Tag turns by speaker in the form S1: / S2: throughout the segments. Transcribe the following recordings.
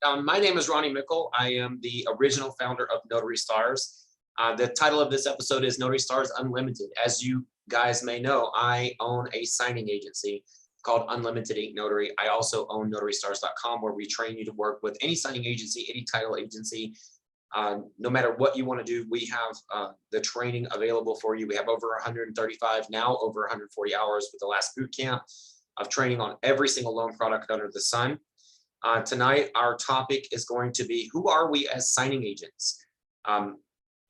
S1: My name is Ronnie Mickle. I am the original founder of Notary Stars. The title of this episode is Notary Stars Unlimited. As you guys may know, I own a signing agency called Unlimited Ink Notary. I also own NotaryStars.com, where we train you to work with any signing agency, any title agency. No matter what you want to do, we have the training available for you. We have over 135, now over 140 hours with the last boot camp of training on every single loan product under the sun. Tonight, our topic is going to be, who are we as signing agents?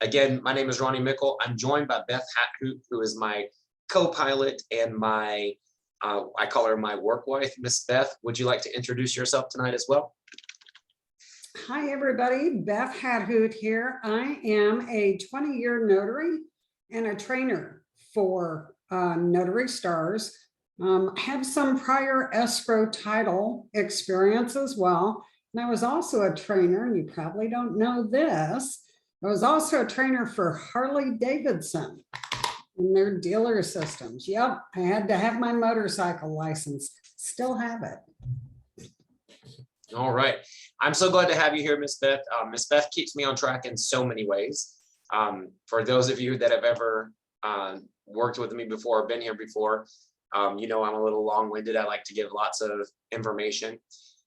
S1: Again, my name is Ronnie Mickle. I'm joined by Beth Hathoot, who is my co-pilot and my, I call her my work wife. Miss Beth, would you like to introduce yourself tonight as well?
S2: Hi, everybody. Beth Hathoot here. I am a 20-year notary and a trainer for Notary Stars. Have some prior escrow title experience as well. And I was also a trainer, and you probably don't know this. I was also a trainer for Harley Davidson in their dealer systems. Yep, I had to have my motorcycle license. Still have it.
S1: All right. I'm so glad to have you here, Miss Beth. Miss Beth keeps me on track in so many ways. For those of you that have ever worked with me before or been here before, you know I'm a little long-winded. I like to give lots of information.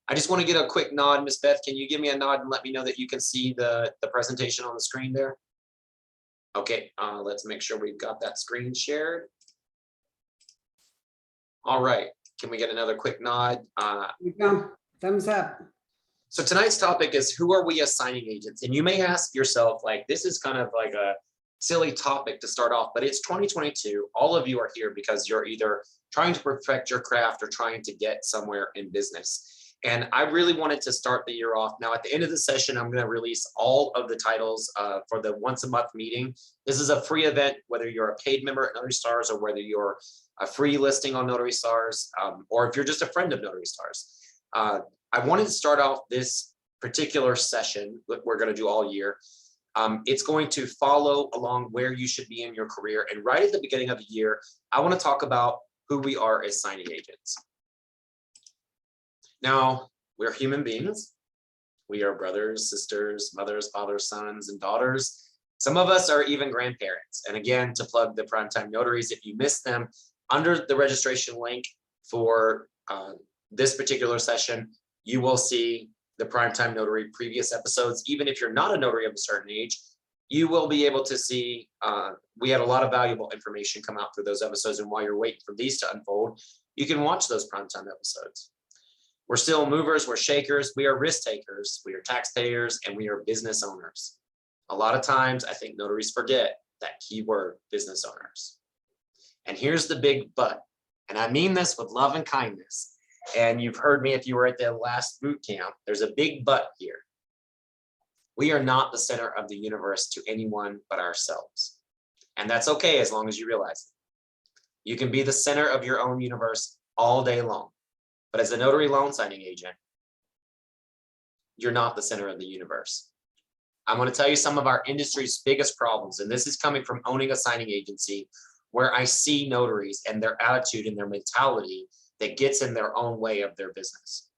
S1: I just want to get a quick nod. Miss Beth, can you give me a nod and let me know that you can see the presentation on the screen there? Okay, let's make sure we've got that screen shared. All right, can we get another quick nod?
S2: There you go. Thumbs up.
S1: So tonight's topic is, who are we as signing agents? And you may ask yourself, like, this is kind of like a silly topic to start off, but it's 2022. All of you are here because you're either trying to perfect your craft or trying to get somewhere in business. And I really wanted to start the year off. Now, at the end of the session, I'm going to release all of the titles for the once a month meeting. This is a free event, whether you're a paid member at Notary Stars or whether you're a free listing on Notary Stars, or if you're just a friend of Notary Stars. I wanted to start off this particular session that we're going to do all year. It's going to follow along where you should be in your career. And right at the beginning of the year, I want to talk about who we are as signing agents. Now, we're human beings. We are brothers, sisters, mothers, fathers, sons, and daughters. Some of us are even grandparents. And again, to plug the Primetime Notaries, if you missed them, under the registration link for this particular session, you will see the Primetime Notary previous episodes. Even if you're not a notary of a certain age, you will be able to see, we had a lot of valuable information come out through those episodes. And while you're waiting for these to unfold, you can watch those Primetime episodes. We're still movers, we're shakers, we are risk takers, we are taxpayers, and we are business owners. A lot of times, I think notaries forget that keyword, business owners. And here's the big but, and I mean this with love and kindness. And you've heard me if you were at the last boot camp, there's a big but here. We are not the center of the universe to anyone but ourselves. And that's okay as long as you realize it. You can be the center of your own universe all day long. But as a notary loan signing agent, you're not the center of the universe. I'm going to tell you some of our industry's biggest problems, and this is coming from owning a signing agency where I see notaries and their attitude and their mentality that gets in their own way of their business.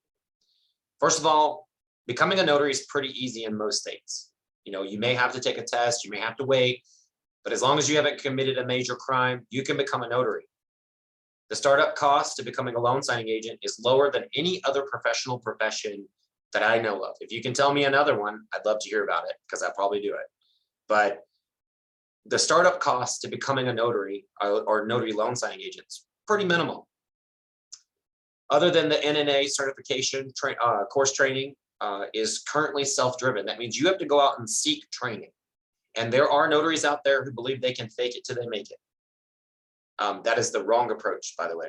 S1: First of all, becoming a notary is pretty easy in most states. You know, you may have to take a test, you may have to wait, but as long as you haven't committed a major crime, you can become a notary. The startup cost to becoming a loan signing agent is lower than any other professional profession that I know of. If you can tell me another one, I'd love to hear about it because I'll probably do it. But the startup cost to becoming a notary or notary loan signing agent is pretty minimal. Other than the NNA certification course training is currently self-driven. That means you have to go out and seek training. And there are notaries out there who believe they can fake it till they make it. That is the wrong approach, by the way.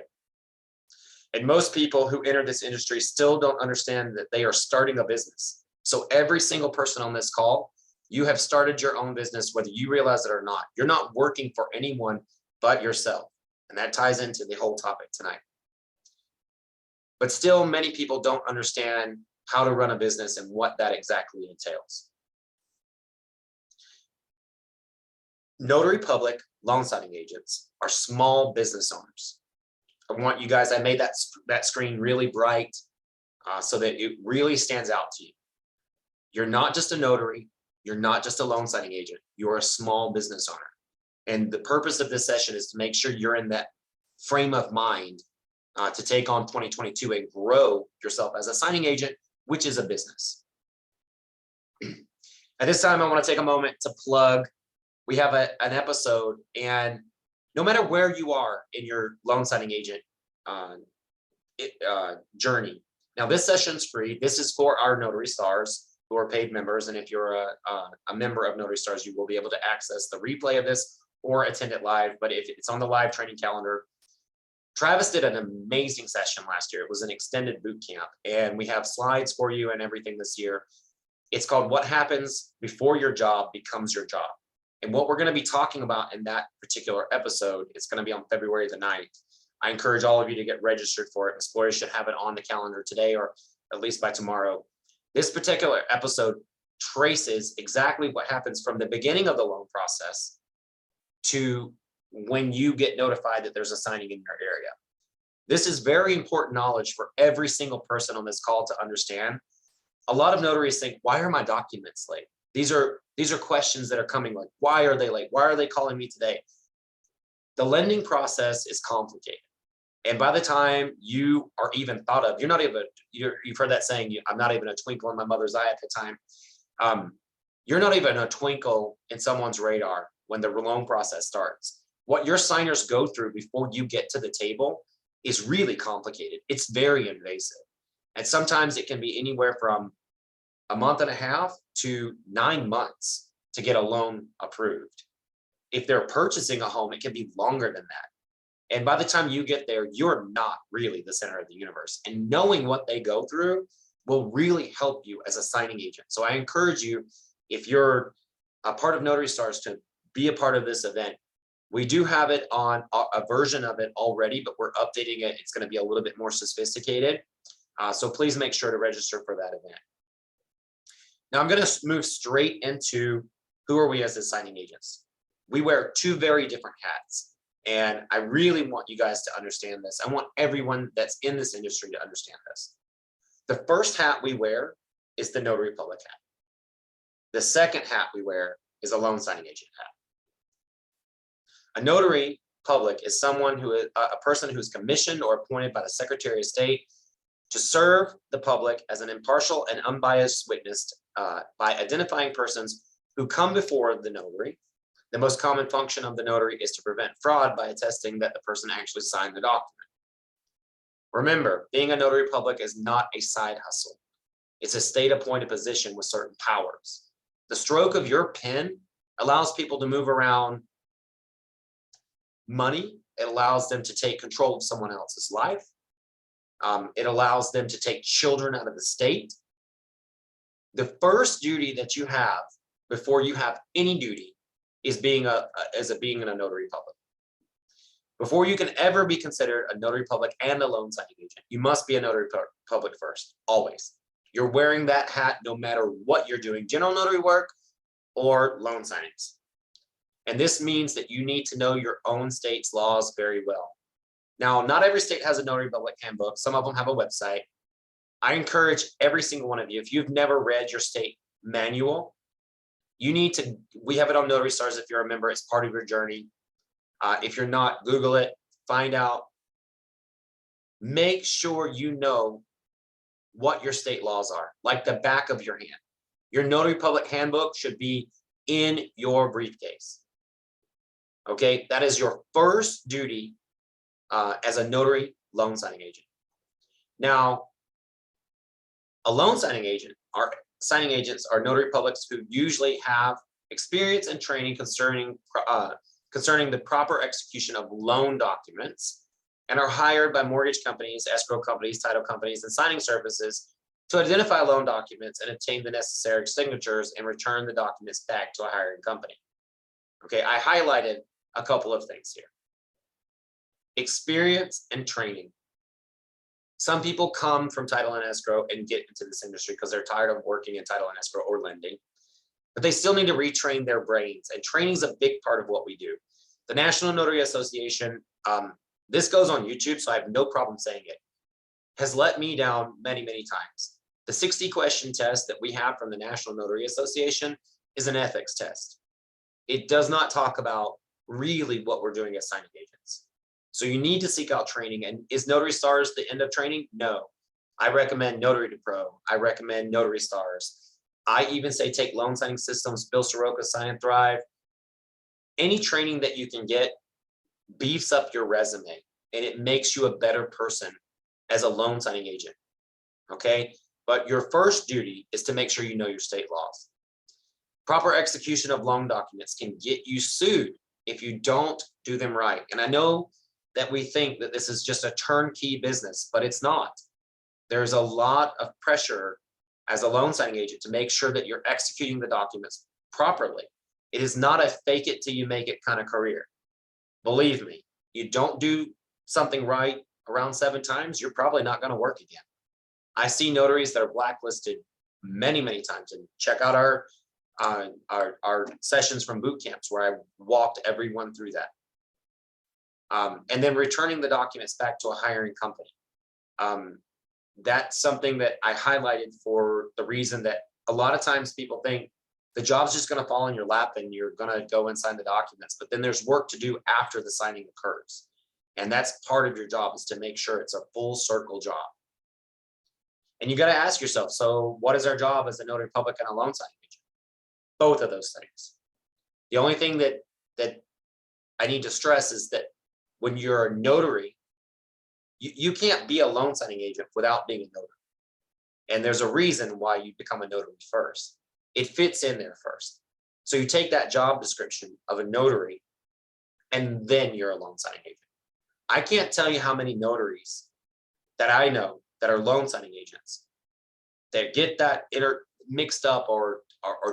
S1: And most people who enter this industry still don't understand that they are starting a business. So every single person on this call, you have started your own business, whether you realize it or not. You're not working for anyone but yourself. And that ties into the whole topic tonight. But still, many people don't understand how to run a business and what that exactly entails. Notary Public loan signing agents are small business owners. I want you guys, I made that screen really bright so that it really stands out to you. You're not just a notary. You're not just a loan signing agent. You're a small business owner. And the purpose of this session is to make sure you're in that frame of mind to take on 2022 and grow yourself as a signing agent, which is a business. At this time, I want to take a moment to plug. We have an episode, and no matter where you are in your loan signing agent journey. Now, this session's free. This is for our Notary Stars who are paid members. And if you're a member of Notary Stars, you will be able to access the replay of this or attend it live. But if it's on the live training calendar, Travis did an amazing session last year. It was an extended boot camp, and we have slides for you and everything this year. It's called What Happens Before Your Job Becomes Your Job. And what we're going to be talking about in that particular episode, it's going to be on February the 9th. I encourage all of you to get registered for it. Ms. Gloria should have it on the calendar today or at least by tomorrow. This particular episode traces exactly what happens from the beginning of the loan process to when you get notified that there's a signing in your area. This is very important knowledge for every single person on this call to understand. A lot of notaries think, why are my documents late? These are questions that are coming, like, why are they late? Why are they calling me today? The lending process is complicated. And by the time you are even thought of, you've heard that saying, I'm not even a twinkle in my mother's eye at the time. You're not even a twinkle in someone's radar when the loan process starts. What your signers go through before you get to the table is really complicated. It's very invasive. And sometimes it can be anywhere from a month and a half to 9 months to get a loan approved. If they're purchasing a home, it can be longer than that. And by the time you get there, you're not really the center of the universe. And knowing what they go through will really help you as a signing agent. So I encourage you, if you're a part of Notary Stars, to be a part of this event. We do have it on a version of it already, but we're updating it. It's going to be a little bit more sophisticated. So please make sure to register for that event. Now I'm going to move straight into who are we as the signing agents. We wear two very different hats. And I really want you guys to understand this. I want everyone that's in this industry to understand this. The first hat we wear is the Notary Public hat. The second hat we wear is a loan signing agent hat. A notary public is someone who is a person who is commissioned or appointed by the Secretary of State to serve the public as an impartial and unbiased witness by identifying persons who come before the notary. The most common function of the notary is to prevent fraud by attesting that the person actually signed the document. Remember, being a notary public is not a side hustle. It's a state-appointed position with certain powers. The stroke of your pen allows people to move around money. It allows them to take control of someone else's life. It allows them to take children out of the state. The first duty that you have before you have any duty is being a notary public. Before you can ever be considered a notary public and a loan signing agent, you must be a notary public first, always. You're wearing that hat no matter what you're doing, general notary work or loan signings. And this means that you need to know your own state's laws very well. Now, not every state has a notary public handbook. Some of them have a website. I encourage every single one of you, if you've never read your state manual, you need to, we have it on Notary Stars. If you're a member, it's part of your journey. If you're not, Google it, find out. Make sure you know what your state laws are, like the back of your hand. Your Notary Public handbook should be in your briefcase. Okay, that is your first duty as a notary loan signing agent. Now, a loan signing agent, our signing agents are notary publics who usually have experience and training concerning the proper execution of loan documents and are hired by mortgage companies, escrow companies, title companies, and signing services to identify loan documents and obtain the necessary signatures and return the documents back to a hiring company. Okay, I highlighted a couple of things here. Experience and training. Some people come from title and escrow and get into this industry because they're tired of working in title and escrow or lending, but they still need to retrain their brains, and training is a big part of what we do. The National Notary Association, this goes on YouTube, so I have no problem saying it, has let me down many, many times. The 60 question test that we have from the National Notary Association is an ethics test. It does not talk about really what we're doing as signing agents. So you need to seek out training. And is Notary Stars the end of training? No. I recommend Notary to Pro. I recommend Notary Stars. I even say take loan signing systems, Bill Soroka, Sign and Thrive. Any training that you can get beefs up your resume and it makes you a better person as a loan signing agent. Okay. But your first duty is to make sure you know your state laws. Proper execution of loan documents can get you sued if you don't do them right. And I know that we think that this is just a turnkey business, but it's not. There's a lot of pressure as a loan signing agent to make sure that you're executing the documents properly. It is not a fake it till you make it kind of career. Believe me, you don't do something right around 7 times, you're probably not going to work again. I see notaries that are blacklisted many, many times, and check out our sessions from boot camps where I walked everyone through that. And then returning the documents back to a hiring company. That's something that I highlighted for the reason that a lot of times people think the job's just going to fall in your lap and you're going to go and sign the documents, but then there's work to do after the signing occurs. And that's part of your job, is to make sure it's a full circle job. And you got to ask yourself, so what is our job as a Notary Public and a loan signing agent? Both of those things. The only thing that I need to stress is that when you're a notary, you can't be a loan signing agent without being a notary. And there's a reason why you become a notary first. It fits in there first. So you take that job description of a notary, and then you're a loan signing agent. I can't tell you how many notaries that I know that are loan signing agents that get that mixed up or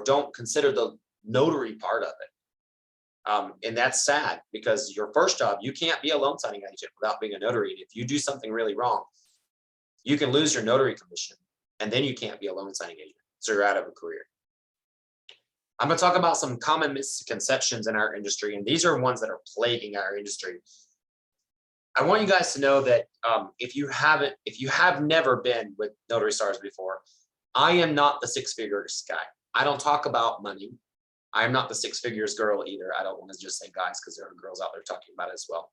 S1: don't consider the notary part of it. And that's sad, because your first job, you can't be a loan signing agent without being a notary. And if you do something really wrong, you can lose your notary commission, and then you can't be a loan signing agent. So you're out of a career. I'm going to talk about some common misconceptions in our industry, and these are ones that are plaguing our industry. I want you guys to know that if you have never been with Notary Stars before, I am not the 6 figures guy. I don't talk about money. I'm not the 6 figures girl either. I don't want to just say guys, because there are girls out there talking about it as well.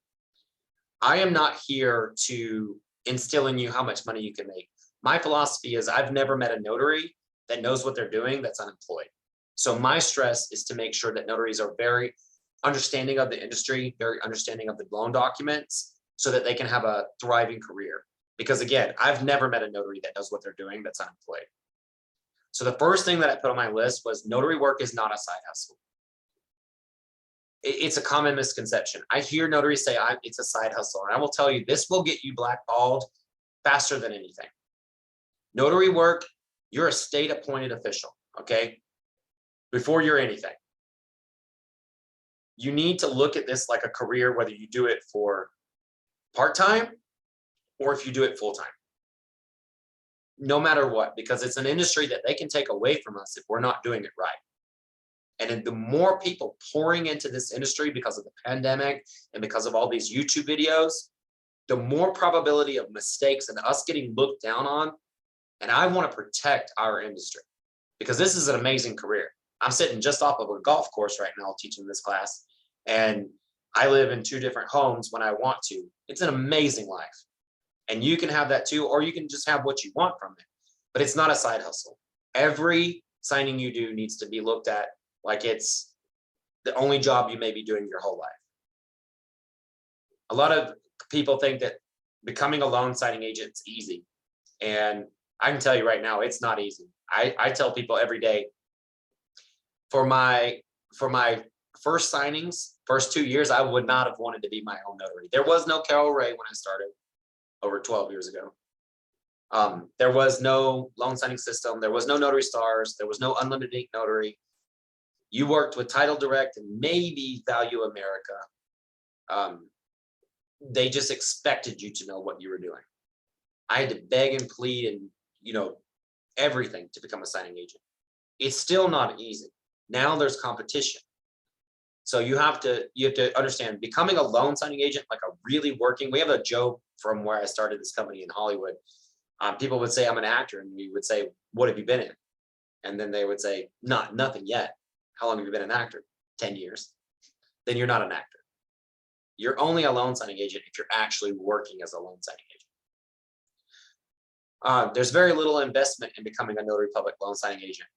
S1: I am not here to instill in you how much money you can make. My philosophy is I've never met a notary that knows what they're doing that's unemployed. So my stress is to make sure that notaries are very understanding of the industry, very understanding of the loan documents, so that they can have a thriving career. Because again, I've never met a notary that knows what they're doing that's unemployed. So the first thing that I put on my list was notary work is not a side hustle. It's a common misconception. I hear notaries say it's a side hustle, and I will tell you, this will get you blackballed faster than anything. Notary work, you're a state appointed official, okay? Before you're anything. You need to look at this like a career, whether you do it for part-time or if you do it full-time. No matter what, because it's an industry that they can take away from us if we're not doing it right. And the more people pouring into this industry because of the pandemic and because of all these YouTube videos, the more probability of mistakes and us getting looked down on. And I want to protect our industry, because this is an amazing career. I'm sitting just off of a golf course right now teaching this class, and I live in 2 different homes when I want to. It's an amazing life. And you can have that too, or you can just have what you want from it. But it's not a side hustle. Every signing you do needs to be looked at like it's the only job you may be doing your whole life. A lot of people think that becoming a loan signing agent is easy. And I can tell you right now, it's not easy. I tell people every day, for my first signings, first 2 years, I would not have wanted to be my own notary. There was no Carol Ray when I started over 12 years ago. There was no loan signing system. There was no Notary Stars. There was no Unlimited Ink Notary. You worked with Title Direct and maybe Value America. They just expected you to know what you were doing. I had to beg and plead and, everything to become a signing agent. It's still not easy. Now there's competition. So you have to understand, becoming a loan signing agent, like a really working, we have a joke from where I started this company in Hollywood. People would say, I'm an actor. And we would say, what have you been in? And then they would say, nothing yet. How long have you been an actor? 10 years. Then you're not an actor. You're only a loan signing agent if you're actually working as a loan signing agent. There's very little investment in becoming a Notary Public loan signing agent.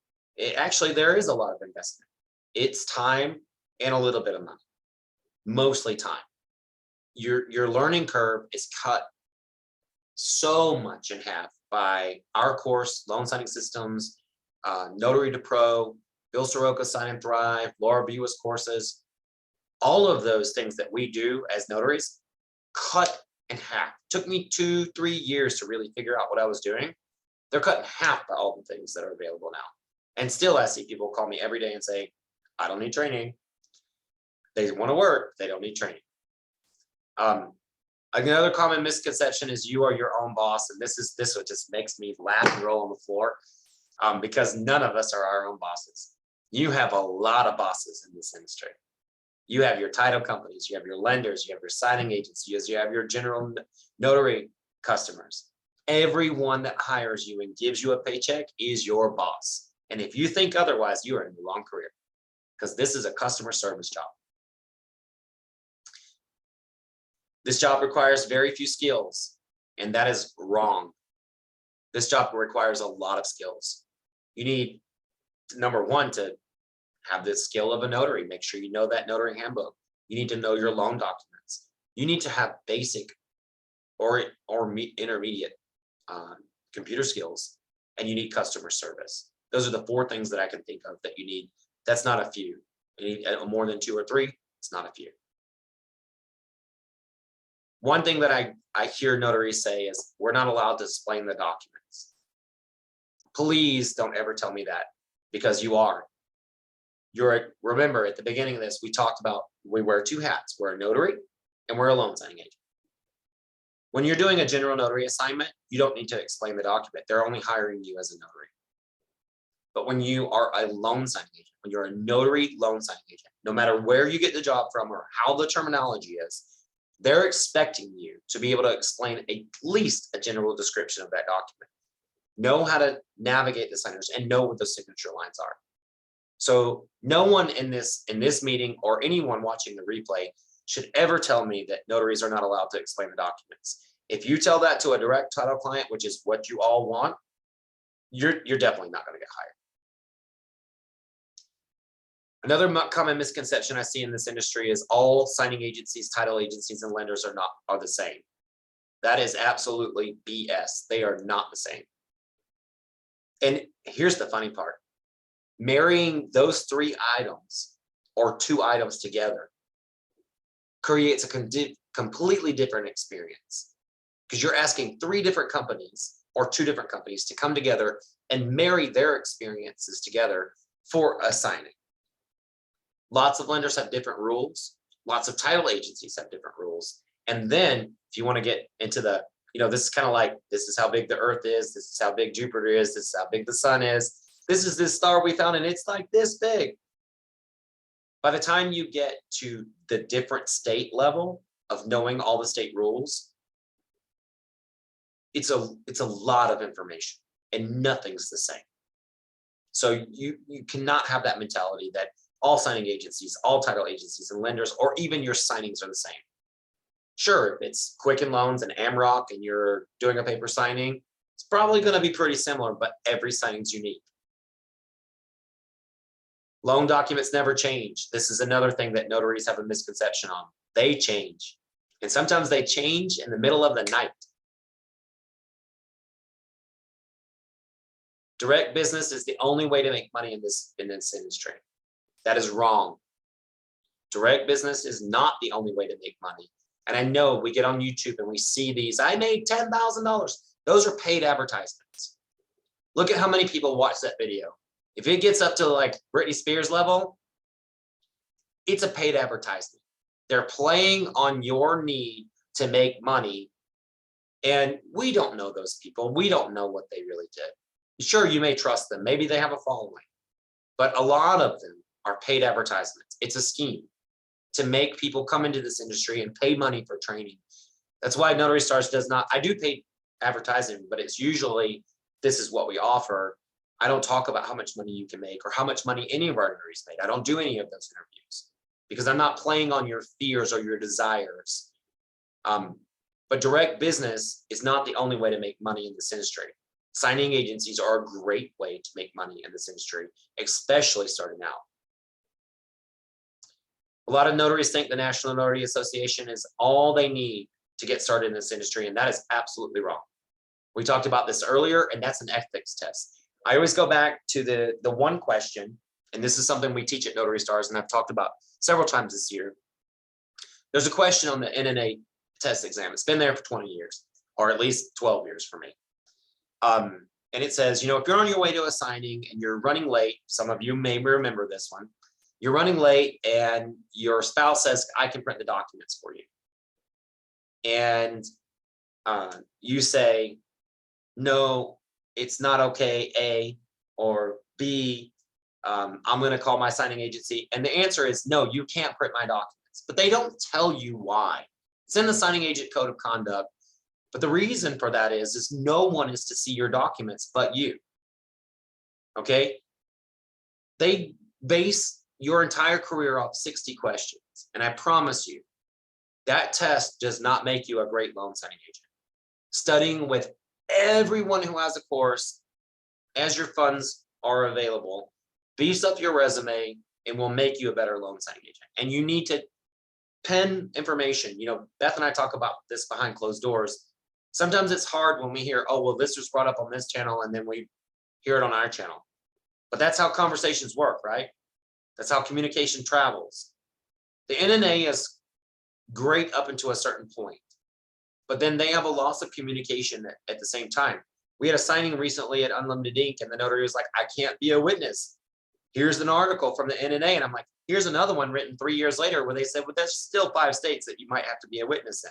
S1: Actually, there is a lot of investment. It's time and a little bit of money, mostly time. Your learning curve is cut so much in half by our course, Loan Signing Systems, Notary to Pro, Bill Soroka Sign and Thrive, Laura Bua's courses. All of those things that we do as notaries cut in half. Took me 2-3 years to really figure out what I was doing. They're cut in half by all the things that are available now. And still I see people call me every day and say, I don't need training. They want to work, they don't need training. Another common misconception is you are your own boss. And this what just makes me laugh and roll on the floor, because none of us are our own bosses. You have a lot of bosses in this industry. You have your title companies, you have your lenders, you have your signing agencies, you have your general notary customers. Everyone that hires you and gives you a paycheck is your boss. And if you think otherwise, you are in the wrong career, because this is a customer service job. This job requires very few skills, and that is wrong. This job requires a lot of skills. You need, number one, to have the skill of a notary. Make sure you know that notary handbook. You need to know your loan documents. You need to have basic or intermediate computer skills, and you need customer service. Those are the 4 things that I can think of that you need. That's not a few. You need more than 2 or 3. It's not a few. One thing that I hear notaries say is, we're not allowed to explain the documents. Please don't ever tell me that, because you are. Remember, at the beginning of this, we talked about we wear 2 hats. We're a notary and we're a loan signing agent. When you're doing a general notary assignment, you don't need to explain the document. They're only hiring you as a notary. But when you are a loan signing agent, when you're a notary loan signing agent, no matter where you get the job from or how the terminology is, they're expecting you to be able to explain at least a general description of that document, know how to navigate the signers, and know what the signature lines are. So no one in this meeting or anyone watching the replay should ever tell me that notaries are not allowed to explain the documents. If you tell that to a direct title client, which is what you all want, you're definitely not going to get hired. Another common misconception I see in this industry is all signing agencies, title agencies, and lenders are the same. That is absolutely BS. They are not the same. And here's the funny part. Marrying those 3 items or 2 items together creates a completely different experience, because you're asking 3 different companies or 2 different companies to come together and marry their experiences together for a signing. Lots of lenders have different rules. Lots of title agencies have different rules. And then if you want to get into the, this is kind of like, this is how big the earth is. This is how big Jupiter is. This is how big the sun is. This is this star we found, and it's like this big. By the time you get to the different state level of knowing all the state rules, it's a lot of information, and nothing's the same. So you cannot have that mentality that all signing agencies, all title agencies, and lenders, or even your signings are the same. Sure, if it's Quicken Loans and AmRock and you're doing a paper signing, it's probably going to be pretty similar, but every signing's unique. Loan documents never change. This is another thing that notaries have a misconception on. They change. And sometimes they change in the middle of the night. Direct business is the only way to make money in this industry. That is wrong. Direct business is not the only way to make money. And I know we get on YouTube and we see these, I made $10,000. Those are paid advertisements. Look at how many people watch that video. If it gets up to like Britney Spears level, it's a paid advertisement. They're playing on your need to make money. And we don't know those people. We don't know what they really did. Sure, you may trust them. Maybe they have a following. But a lot of them are paid advertisements. It's a scheme to make people come into this industry and pay money for training. That's why Notary Stars does not, I do paid advertising, but it's usually, this is what we offer. I don't talk about how much money you can make or how much money any of our notaries made. I don't do any of those interviews because I'm not playing on your fears or your desires. But direct business is not the only way to make money in this industry. Signing agencies are a great way to make money in this industry, especially starting out. A lot of notaries think the National Notary Association is all they need to get started in this industry, and that is absolutely wrong. We talked about this earlier, and that's an ethics test. I always go back to the one question, and this is something we teach at Notary Stars, and I've talked about several times this year. There's a question on the NNA test exam. It's been there for 20 years, or at least 12 years for me. And it says, you know, if you're on your way to a signing and you're running late, some of you may remember this one. You're running late and your spouse says, I can print the documents for you. And you say, no, it's not okay, A, or B, I'm going to call my signing agency. And the answer is, no, you can't print my documents. But they don't tell you why. It's in the signing agent code of conduct. But the reason for that is no one is to see your documents but you. Okay? They base your entire career off 60 questions. And I promise you, that test does not make you a great loan signing agent. Studying with everyone who has a course as your funds are available beefs up your resume and will make you a better loan signing agent. And you need to pen information. You know, Beth and I talk about this behind closed doors. Sometimes it's hard when we hear, oh, well, this was brought up on this channel, and then we hear it on our channel. But that's how conversations work, right? That's how communication travels. The NNA is great up until a certain point, but then they have a loss of communication at the same time. We had a signing recently at Unlimited Ink, and the notary was like, I can't be a witness. Here's an article from the NNA. And I'm like, here's another one written 3 years later where they said, well, there's still 5 states that you might have to be a witness in.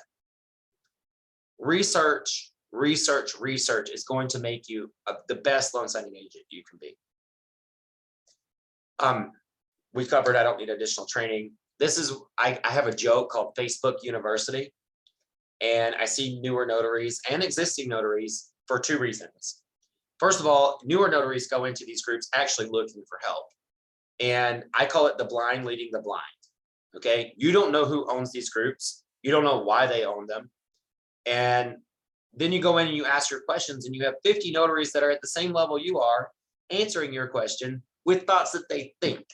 S1: Research is going to make you the best loan signing agent you can be. We covered, I don't need additional training. This is, I have a joke called Facebook University. And I see newer notaries and existing notaries for 2 reasons. First of all, newer notaries go into these groups actually looking for help. And I call it the blind leading the blind. Okay, you don't know who owns these groups. You don't know why they own them. And then you go in and you ask your questions, and you have 50 notaries that are at the same level you are answering your question with thoughts that they think.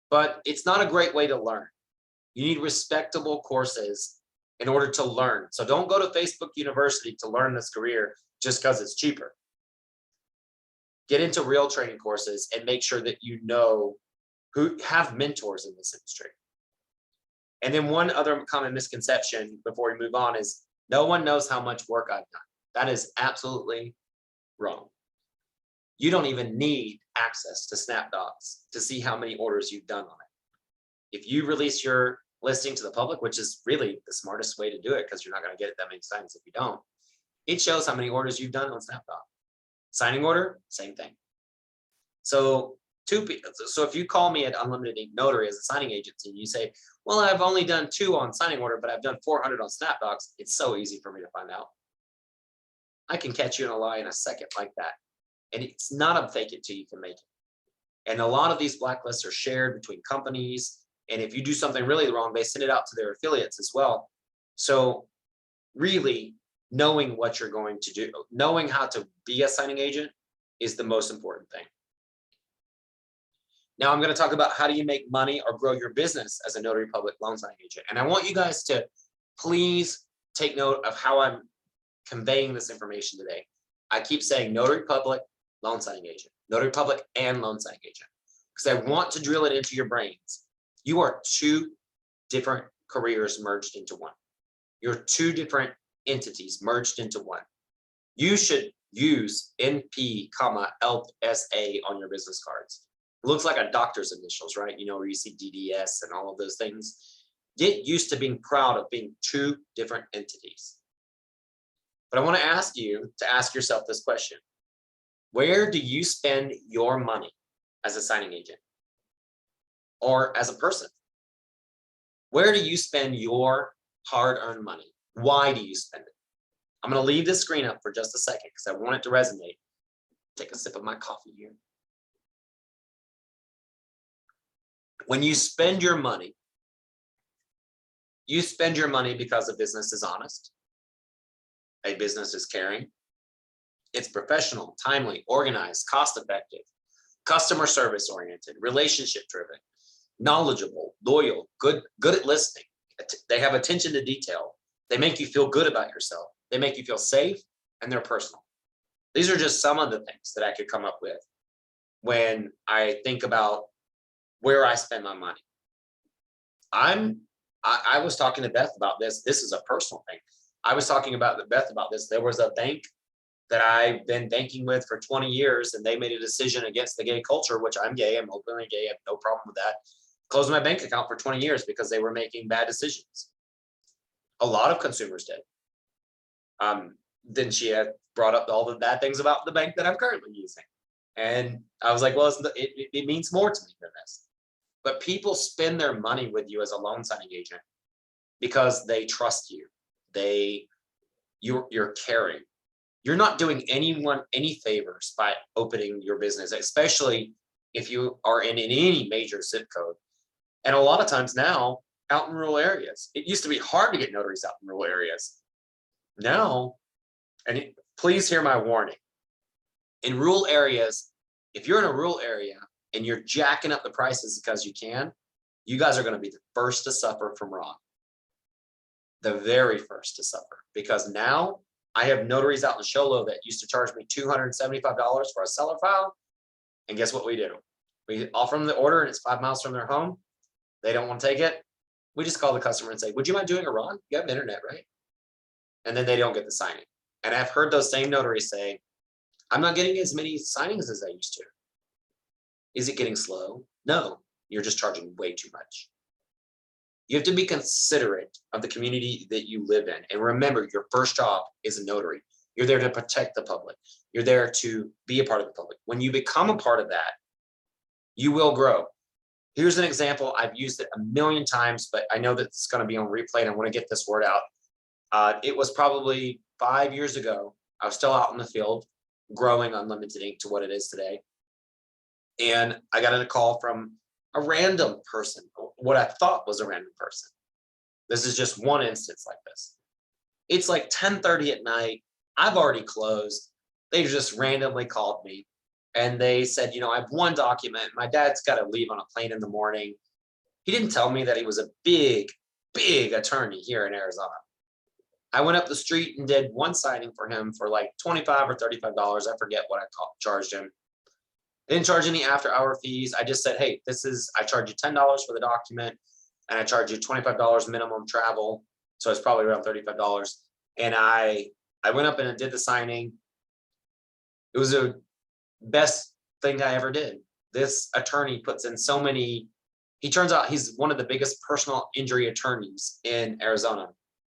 S1: But it's not a great way to learn. You need respectable courses in order to learn. So don't go to Facebook University to learn this career just because it's cheaper. Get into real training courses and make sure that you know who have mentors in this industry. And then one other common misconception before we move on is no one knows how much work I've done. That is absolutely wrong. You don't even need access to SnapDocs to see how many orders you've done on it. If you release your listing to the public, which is really the smartest way to do it because you're not going to get it that many times if you don't, it shows how many orders you've done on SnapDoc. Signing order, same thing. So if you call me at Unlimited Ink Notary as a signing agency, and you say, well, I've only done 2 on signing order, but I've done 400 on SnapDocs, it's so easy for me to find out. I can catch you in a lie in a second like that. And it's not a fake it till you can make it. And a lot of these blacklists are shared between companies. And if you do something really wrong, they send it out to their affiliates as well. So really knowing what you're going to do, knowing how to be a signing agent is the most important thing. Now I'm going to talk about how do you make money or grow your business as a Notary Public loan signing agent. And I want you guys to please take note of how I'm conveying this information today. I keep saying Notary Public, loan signing agent, Notary Public and loan signing agent, because I want to drill it into your brains. You are 2 different careers merged into one. You're 2 different entities merged into one. You should use NP, LSA on your business cards. It looks like a doctor's initials, right? You know, where you see DDS and all of those things. Get used to being proud of being 2 different entities. But I want to ask you to ask yourself this question. Where do you spend your money as a signing agent or as a person? Where do you spend your hard-earned money? Why do you spend it? I'm going to leave this screen up for just a second because I want it to resonate. Take a sip of my coffee here. When you spend your money because a business is honest, a business is caring, it's professional, timely, organized, cost-effective, customer service oriented, relationship driven, knowledgeable, loyal, good at listening. They have attention to detail. They make you feel good about yourself. They make you feel safe, and they're personal. These are just some of the things that I could come up with when I think about where I spend my money. I was talking to Beth about this. This is a personal thing. I was talking about Beth about this. There was a bank that I've been banking with for 20 years, and they made a decision against the gay culture, which I'm gay, I'm openly gay, I have no problem with that. Closed my bank account for 20 years because they were making bad decisions. A lot of consumers did. Then she had brought up all the bad things about the bank that I'm currently using. And I was like, well, it means more to me than this. But people spend their money with you as a loan signing agent because they trust you. You're caring. You're not doing anyone any favors by opening your business, especially if you are in any major zip code. And a lot of times now, out in rural areas, it used to be hard to get notaries out in rural areas. Now, please hear my warning. In rural areas, if you're in a rural area and you're jacking up the prices because you can, you guys are going to be the first to suffer from Ron. The very first to suffer, because now I have notaries out in Show Low that used to charge me $275 for a seller file. And guess what we do? We offer them the order and it's 5 miles from their home. They don't want to take it. We just call the customer and say, would you mind doing a Ron? You have internet, right? And then they don't get the signing. And I've heard those same notaries say, I'm not getting as many signings as I used to. Is it getting slow? No, you're just charging way too much. You have to be considerate of the community that you live in. And remember, your first job is a notary. You're there to protect the public. You're there to be a part of the public. When you become a part of that, you will grow. Here's an example. I've used it a million times, but I know that it's going to be on replay and I want to get this word out. It was probably 5 years ago. I was still out in the field growing Unlimited Ink to what it is today. And I got a call from a random person, what I thought was a random person. This is just one instance like this. It's like 10:30 at night. I've already closed. They just randomly called me and they said, you know, I have one document. My dad's got to leave on a plane in the morning. He didn't tell me that he was a big attorney here in Arizona. I went up the street and did one signing for him for like $25 or $35. I forget what I charged him. I didn't charge any after hour fees. I just said, hey, I charge you $10 for the document and I charge you $25 minimum travel. So it's probably around $35. And I went up and I did the signing. It was the best thing I ever did. This attorney puts in so many, he turns out he's one of the biggest personal injury attorneys in Arizona.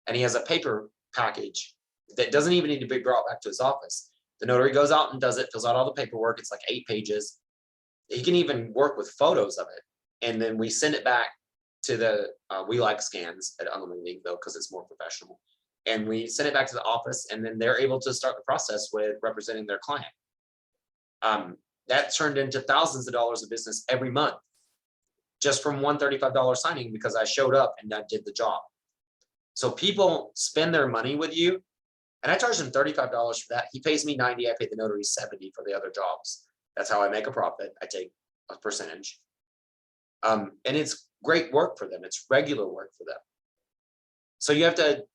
S1: And he has a paper package that doesn't even need to be brought back to his office. The notary goes out and does it, fills out all the paperwork. It's like 8 pages. He can even work with photos of it. And then we send it back to the, we like scans at Unlimited Ink though, because it's more professional. And we send it back to the office and then they're able to start the process with representing their client. That turned into thousands of dollars of business every month, just from one $35 signing because I showed up and I did the job. So people spend their money with you. And I charge him $35 for that. He pays me $90. I pay the notary $70 for the other jobs. That's how I make a profit. I take a percentage. And it's great work for them. It's regular work for them. So you have to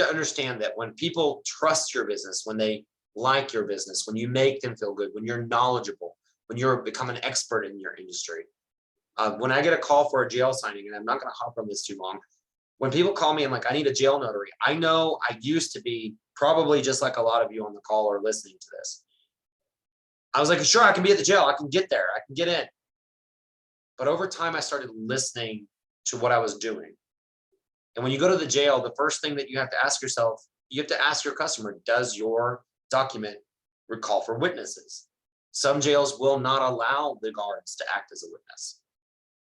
S1: understand that when people trust your business, when they like your business, when you make them feel good, when you're knowledgeable, when you're become an expert in your industry. When I get a call for a jail signing, and I'm not going to hop on this too long, when people call me and like, I need a jail notary, I know I used to be probably just like a lot of you on the call or listening to this. I was like, sure, I can be at the jail. I can get there. I can get in. But over time, I started listening to what I was doing. And when you go to the jail, the first thing that you have to ask yourself, you have to ask your customer, does your document recall for witnesses? Some jails will not allow the guards to act as a witness.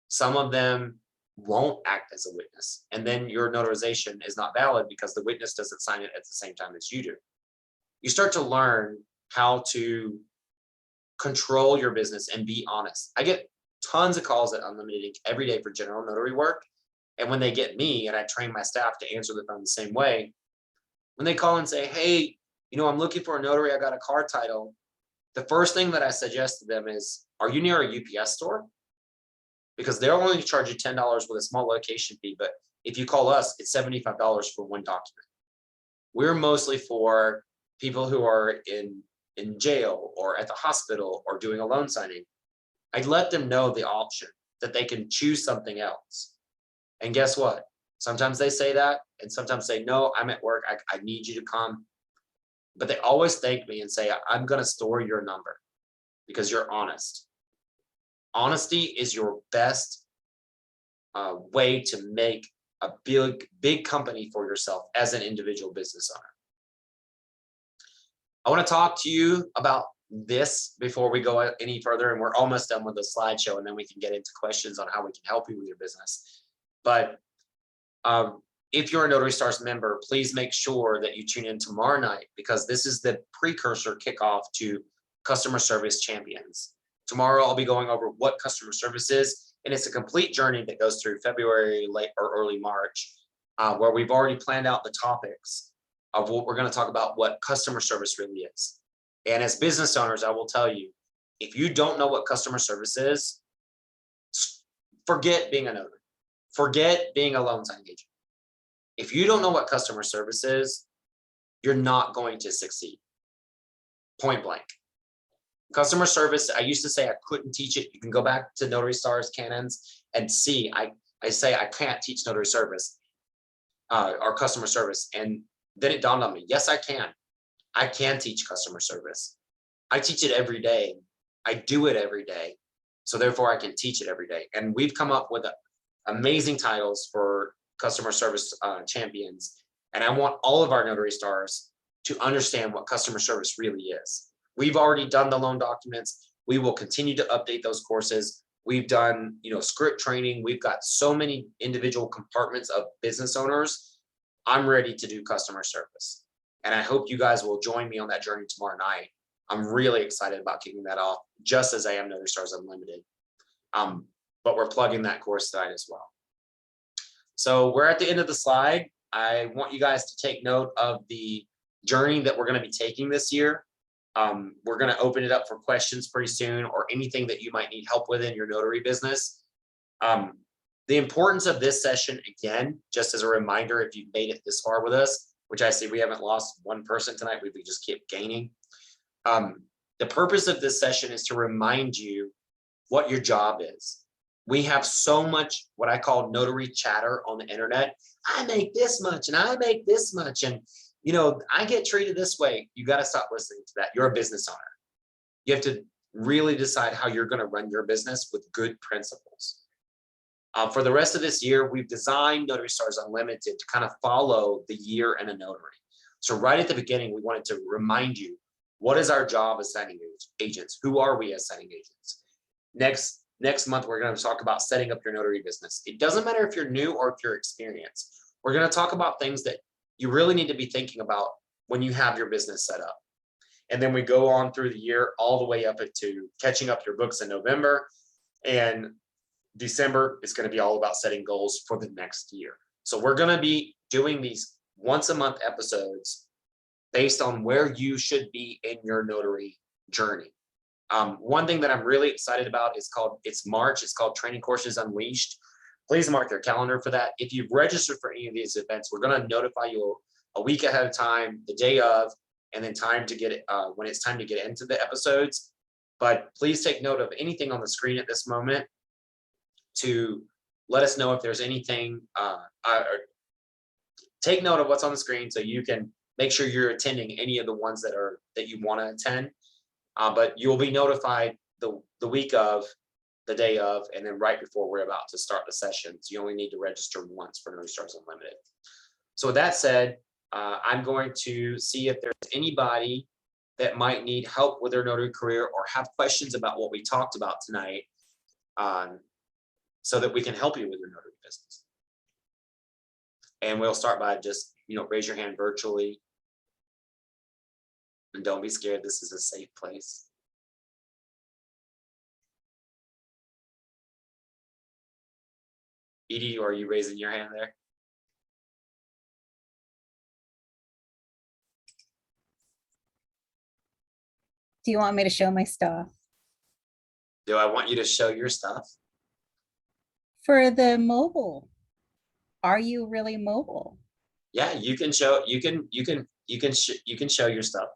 S1: Some of them won't act as a witness. And then your notarization is not valid because the witness doesn't sign it at the same time as you do. You start to learn how to control your business and be honest. I get tons of calls at Unlimited Inc. every day for general notary work. And when they get me and I train my staff to answer the phone the same way, when they call and say, hey, I'm looking for a notary, I got a car title. The first thing that I suggest to them is, are you near a UPS store? Because they'll only charge you $10 with a small location fee. But if you call us, it's $75 for one document. We're mostly for people who are in jail or at the hospital or doing a loan signing. I let them know the option that they can choose something else. And guess what? Sometimes they say that, and sometimes say, no, I'm at work. I need you to come. But they always thank me and say, I'm going to store your number because you're honest. Honesty is your best way to make a big company for yourself as an individual business owner. I want to talk to you about this before we go any further, and we're almost done with the slideshow, and then we can get into questions on how we can help you with your business. But if you're a Notary Stars member, please make sure that you tune in tomorrow night, because this is the precursor kickoff to Customer Service Champions. Tomorrow, I'll be going over what customer service is, and it's a complete journey that goes through February, late or early March, where we've already planned out the topics of what we're going to talk about, what customer service really is. And as business owners, I will tell you, if you don't know what customer service is, forget being a notary, forget being a loan signing agent. If you don't know what customer service is, you're not going to succeed. Point blank. Customer service, I used to say I couldn't teach it. You can go back to Notary Stars canons and see, I say I can't teach notary service or customer service. And then it dawned on me, yes, I can. I can teach customer service. I teach it every day. I do it every day. So therefore I can teach it every day. And we've come up with amazing titles for customer service champions. And I want all of our Notary Stars to understand what customer service really is. We've already done the loan documents. We will continue to update those courses. We've done, script training. We've got so many individual compartments of business owners. I'm ready to do customer service. And I hope you guys will join me on that journey tomorrow night. I'm really excited about kicking that off, just as I am Notary Stars Unlimited. But we're plugging that course tonight as well. So we're at the end of the slide. I want you guys to take note of the journey that we're going to be taking this year. We're going to open it up for questions pretty soon, or anything that you might need help with in your notary business. The importance of this session, again, just as a reminder, if you've made it this far with us, which I see we haven't lost one person tonight, we just keep gaining. The purpose of this session is to remind you what your job is. We have so much what I call notary chatter on the internet. I make this much and I make this much, and I get treated this way. You got to stop listening to that. You're a business owner. You have to really decide how you're going to run your business with good principles. For the rest of this year, we've designed Notary Stars Unlimited to kind of follow the year in a notary. So right at the beginning, we wanted to remind you, what is our job as signing agents? Who are we as signing agents? Next month, we're going to talk about setting up your notary business. It doesn't matter if you're new or if you're experienced. We're going to talk about things that you really need to be thinking about when you have your business set up. And then we go on through the year all the way up into catching up your books in November, and December is going to be all about setting goals for the next year. So we're going to be doing these once a month episodes based on where you should be in your notary journey. One thing that I'm really excited about is it's March. It's called Training Courses Unleashed. Please mark your calendar for that. If you've registered for any of these events, we're going to notify you a week ahead of time, the day of, and then time to get it when it's time to get into the episodes. But please take note of anything on the screen at this moment to let us know if there's anything, or take note of what's on the screen so you can make sure you're attending any of the ones that you want to attend. But you'll be notified the week of, the day of, and then right before we're about to start the sessions. You only need to register once for Notary Stars Unlimited. So with that said, I'm going to see if there's anybody that might need help with their notary career or have questions about what we talked about tonight. so that we can help you with your notary business. And we'll start by just, raise your hand virtually. And don't be scared, this is a safe place. Edie, are you raising your hand there?
S3: Do you want me to show my stuff?
S1: Do I want you to show your stuff?
S3: For the mobile, are you really mobile?
S1: Yeah, you can show, you can show your stuff.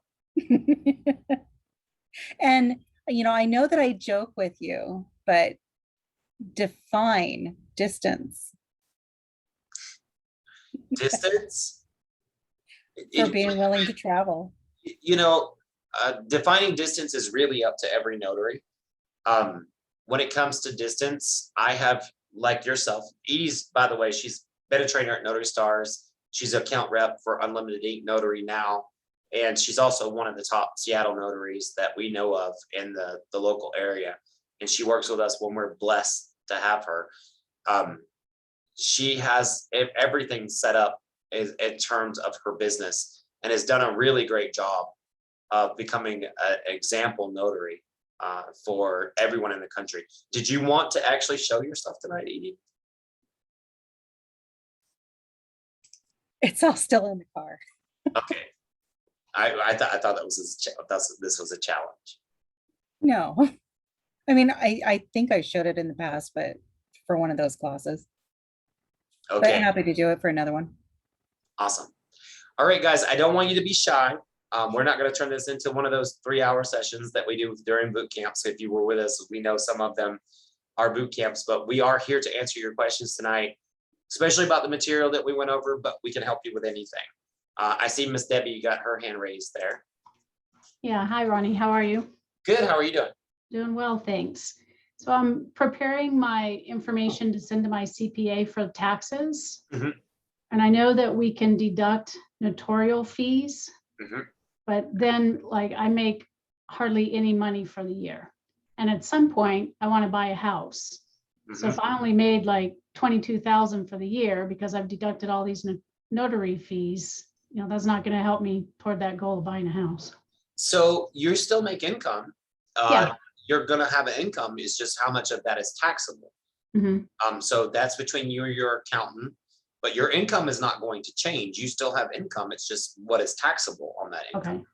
S3: And, I know that I joke with you, but define distance
S1: Distance?
S3: for being willing to travel.
S1: Defining distance is really up to every notary. When it comes to distance, I have, like yourself, Edie's, by the way, she's been a trainer at Notary Stars. She's an account rep for Unlimited Ink Notary now. And she's also one of the top Seattle notaries that we know of in the local area. And she works with us when we're blessed to have her. She has everything set up in terms of her business and has done a really great job of becoming an example notary for everyone in the country. Did you want to actually show your stuff tonight, Edie?
S3: It's all still in the car.
S1: Okay. I thought this was a challenge.
S3: No, I mean, I think I showed it in the past, but for one of those classes. But
S1: Okay,
S3: happy to do it for another one.
S1: awesome. All right, guys, I don't want you to be shy. We're not going to turn this into one of those 3-hour sessions that we do during boot camps. If you were with us, we know some of them are boot camps, but we are here to answer your questions tonight, especially about the material that we went over, but we can help you with anything. I see Miss Debbie, you got her hand raised there.
S4: Yeah, hi Ronnie, how are you?
S1: Good, how are you doing?
S4: Doing well, thanks. So I'm preparing my information to send to my CPA for taxes.
S1: Mhm.
S4: And I know that we can deduct notarial fees,
S1: Mhm.
S4: but then I make hardly any money for the year. And at some point I want to buy a house. So if I only made like 22,000 for the year because I've deducted all these notary fees, that's not going to help me toward that goal of buying a house.
S1: So you still make income.
S4: Yeah.
S1: You're gonna have an income, it's just how much of that is taxable.
S4: Mhm.
S1: So that's between you and your accountant, but your income is not going to change. You still have income. It's just what is taxable on that income.
S4: Okay.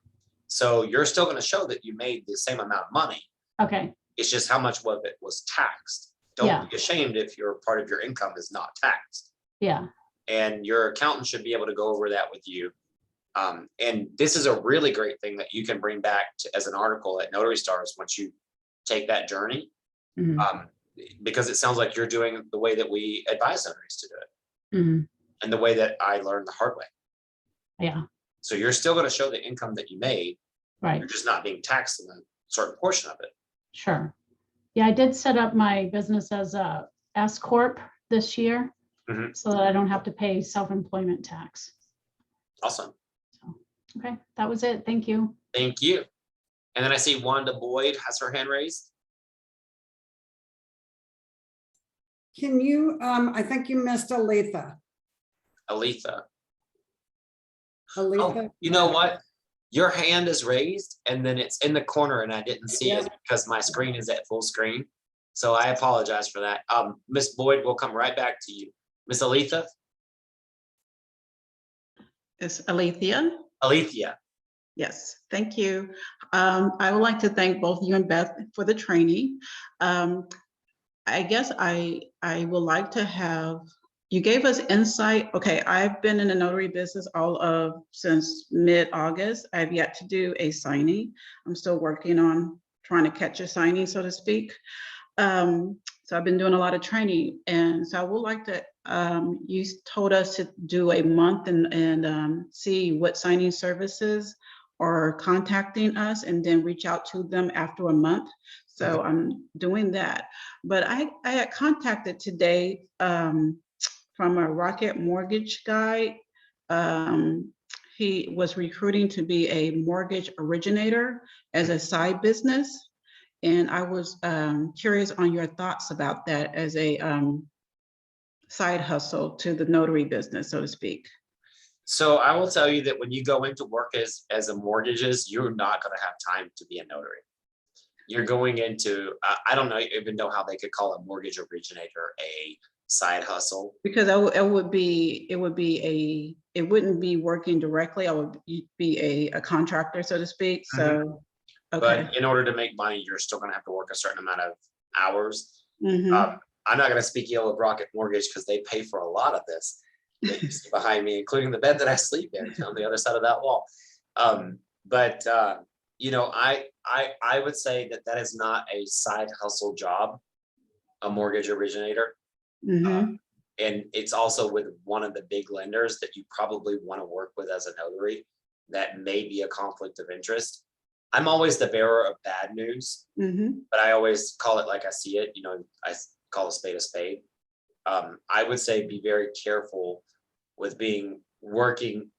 S1: So you're still gonna show that you made the same amount of money.
S4: Okay.
S1: It's just how much of it was taxed. Don't be ashamed if your part of your income is not taxed.
S4: Yeah.
S1: And your accountant should be able to go over that with you. And this is a really great thing that you can bring back as an article at Notary Stars once you take that journey.
S4: Mhm.
S1: Because it sounds like you're doing the way that we advise notaries to do it.
S4: Mhm.
S1: And the way that I learned the hard way.
S4: Yeah.
S1: So you're still going to show the income that you made.
S4: Right.
S1: You're just not being taxed in a certain portion of it.
S4: Sure. Yeah, I did set up my business as a S Corp this year,
S1: Mhm.
S4: so that I don't have to pay self-employment tax.
S1: Awesome.
S4: Okay, that was it. Thank you.
S1: Thank you. And then I see Wanda Boyd has her hand raised.
S2: Can you, I think you missed Aletha.
S1: Aletha. Oh,
S2: Aletha.
S1: you know what? Your hand is raised and then it's in the corner and I didn't see it because my screen is at full screen. So I apologize for that. Miss Boyd will come right back to you. Miss Aletha?
S5: It's Alethea.
S1: Alethea.
S5: Yes, thank you. I would like to thank both you and Beth for the training. I guess I would like to have, you gave us insight. Okay, I've been in the notary business since mid-August. I've yet to do a signing. I'm still working on trying to catch a signing, so to speak. So I've been doing a lot of training. And so I would like to, you told us to do a month and see what signing services are contacting us and then reach out to them after a month. So I'm doing that. But I had contacted today from a Rocket Mortgage guy. He was recruiting to be a mortgage originator as a side business. And I was curious on your thoughts about that as a side hustle to the notary business, so to speak.
S1: So I will tell you that when you go into work as a mortgages, you're not going to have time to be a notary. You're going into, I don't know, even know how they could call a mortgage originator a side hustle.
S5: Because it wouldn't be working directly. I would be a contractor, so to speak. So, okay.
S1: But in order to make money, you're still going to have to work a certain amount of hours.
S5: Mhm.
S1: I'm not going to speak ill of Rocket Mortgage because they pay for a lot of this that you see behind me, including the bed that I sleep in on the other side of that wall. You know, I would say that is not a side hustle job, a mortgage originator.
S5: Mhm.
S1: And it's also with one of the big lenders that you probably want to work with as a notary. That may be a conflict of interest. I'm always the bearer of bad news,
S5: Mhm.
S1: but I always call it like I see it. You know, I call a spade a spade. I would say be very careful with working.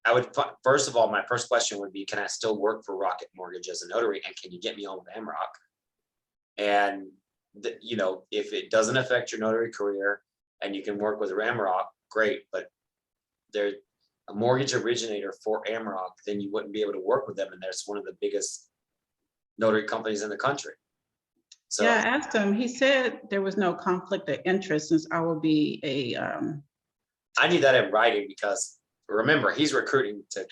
S1: I would, first of all, my first question would be, can I still work for Rocket Mortgage as a notary? And can you get me on with AmRock? And, you know, if it doesn't affect your notary career and you can work with AmRock, great. But they're a mortgage originator for AmRock, then you wouldn't be able to work with them. And that's one of the biggest notary companies in the country. So
S5: Yeah, I asked him. He said there was no conflict of interest since I would be a
S1: I need that in writing because remember, he's recruiting to.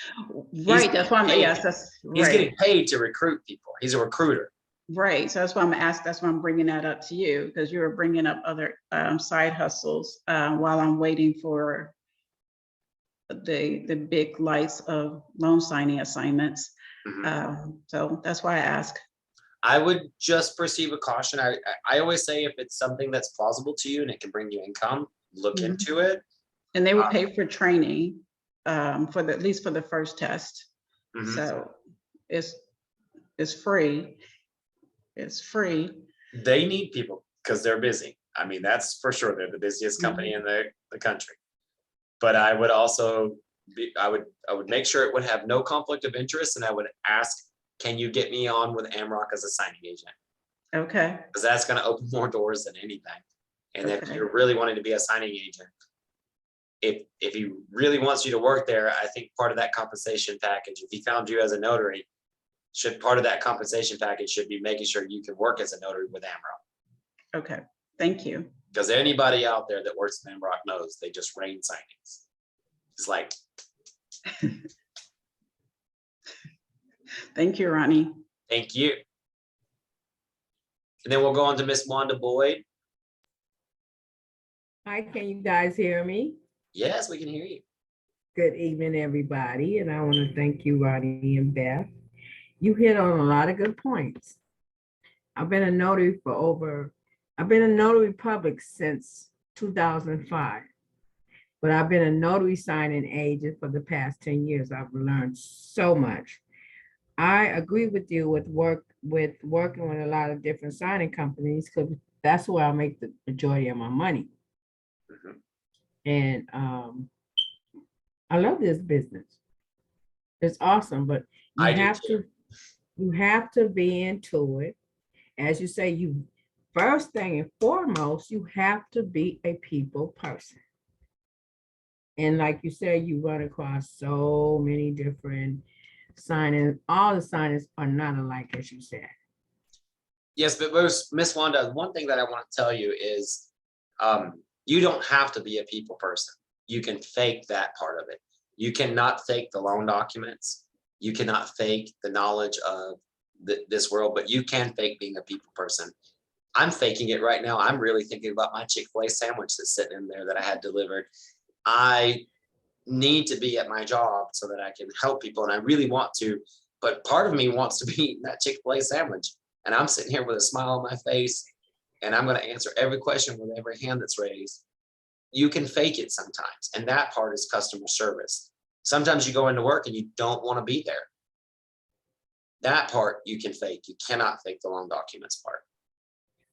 S5: right. That's why I'm yes, that's
S1: He's
S5: right.
S1: getting paid to recruit people. He's a recruiter.
S5: Right. So that's why I'm asked. That's why I'm bringing that up to you because you were bringing up other side hustles while I'm waiting for the big lights of loan signing assignments. So that's why I ask.
S1: I would just proceed with caution. I always say if it's something that's plausible to you and it can bring you income, look into it.
S5: And they would pay for training for at least for the first test. So it's free. It's free.
S1: They need people because they're busy. I mean, that's for sure. They're the busiest company in the country. But I would also I would make sure it would have no conflict of interest, and I would ask, can you get me on with AmRock as a signing agent?
S5: Okay.
S1: Because that's going to open more doors than anything. And if
S5: Okay.
S1: you're really wanting to be a signing agent, if he really wants you to work there, I think part of that compensation package, if he found you as a notary, part of that compensation package should be making sure you can work as a notary with AmRock.
S5: Okay. Thank you.
S1: Because anybody out there that works with AmRock knows they just rain signings. It's like.
S5: Thank you, Ronnie.
S1: Thank you. And then we'll go on to Miss Wanda Boyd.
S6: Hi, can you guys hear me?
S1: Yes, we can hear you.
S6: Good evening, everybody. And I want to thank you, Rodney and Beth. You hit on a lot of good points. I've been a notary I've been a Notary Public since 2005, but I've been a notary signing agent for the past 10 years. I've learned so much. I agree with you with working with a lot of different signing companies because that's where I make the majority of my money. And I love this business. It's awesome, but you have to be into it. As you say, first thing and foremost, you have to be a people person. And like you said, you run across so many different signings. All the signings are not alike, as you said.
S1: Yes, but Miss Wanda, one thing that I want to tell you is you don't have to be a people person. You can fake that part of it. You cannot fake the loan documents. You cannot fake the knowledge of this world, but you can fake being a people person. I'm faking it right now. I'm really thinking about my Chick-fil-A sandwich that's sitting in there that I had delivered. I need to be at my job so that I can help people, and I really want to, but part of me wants to be eating that Chick-fil-A sandwich, and I'm sitting here with a smile on my face, and I'm going to answer every question with every hand that's raised. You can fake it sometimes, and that part is customer service. Sometimes you go into work and you don't want to be there. That part you can fake. You cannot fake the loan documents part.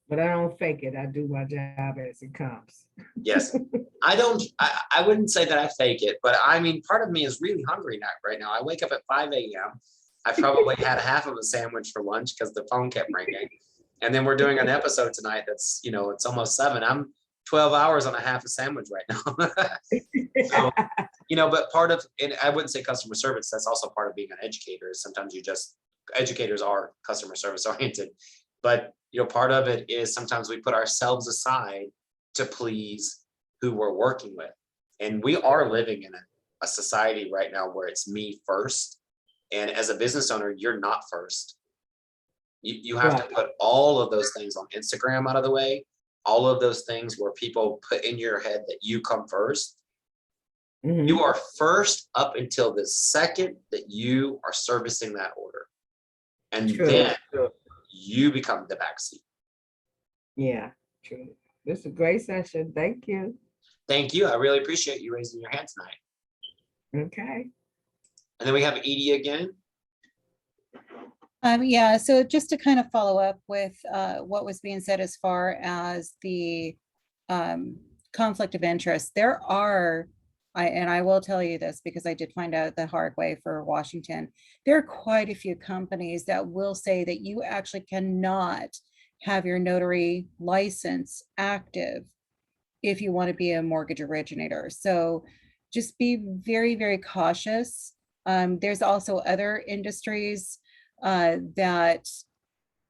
S6: But I don't fake it. I do my job as it comes.
S1: Yes. I wouldn't say that I fake it, but I mean, part of me is really hungry right now. I wake up at 5 a.m. I probably had half of a sandwich for lunch because the phone kept ringing. And then we're doing an episode tonight that's, it's almost 7. I'm 12 hours on a half a sandwich right now. So, but part of, and I wouldn't say customer service, that's also part of being an educator. Is sometimes educators are customer service oriented. But, part of it is sometimes we put ourselves aside to please who we're working with. And we are living in a society right now where it's me first. And as a business owner, you're not first. You have to put all of those things on Instagram out of the way, all of those things where people put in your head that you come first.
S6: Mhm.
S1: You are first up until the second that you are servicing that order. And
S6: True,
S1: then
S6: true.
S1: you become the backseat.
S6: Yeah, true. This is a great session. Thank you.
S1: Thank you. I really appreciate you raising your hand tonight.
S6: Okay.
S1: And then we have Edie again.
S3: Yeah, so just to kind of follow up with what was being said as far as the conflict of interest, there are, and I will tell you this because I did find out the hard way for Washington, there are quite a few companies that will say that you actually cannot have your notary license active if you want to be a mortgage originator. So just be very, very cautious. There's also other industries that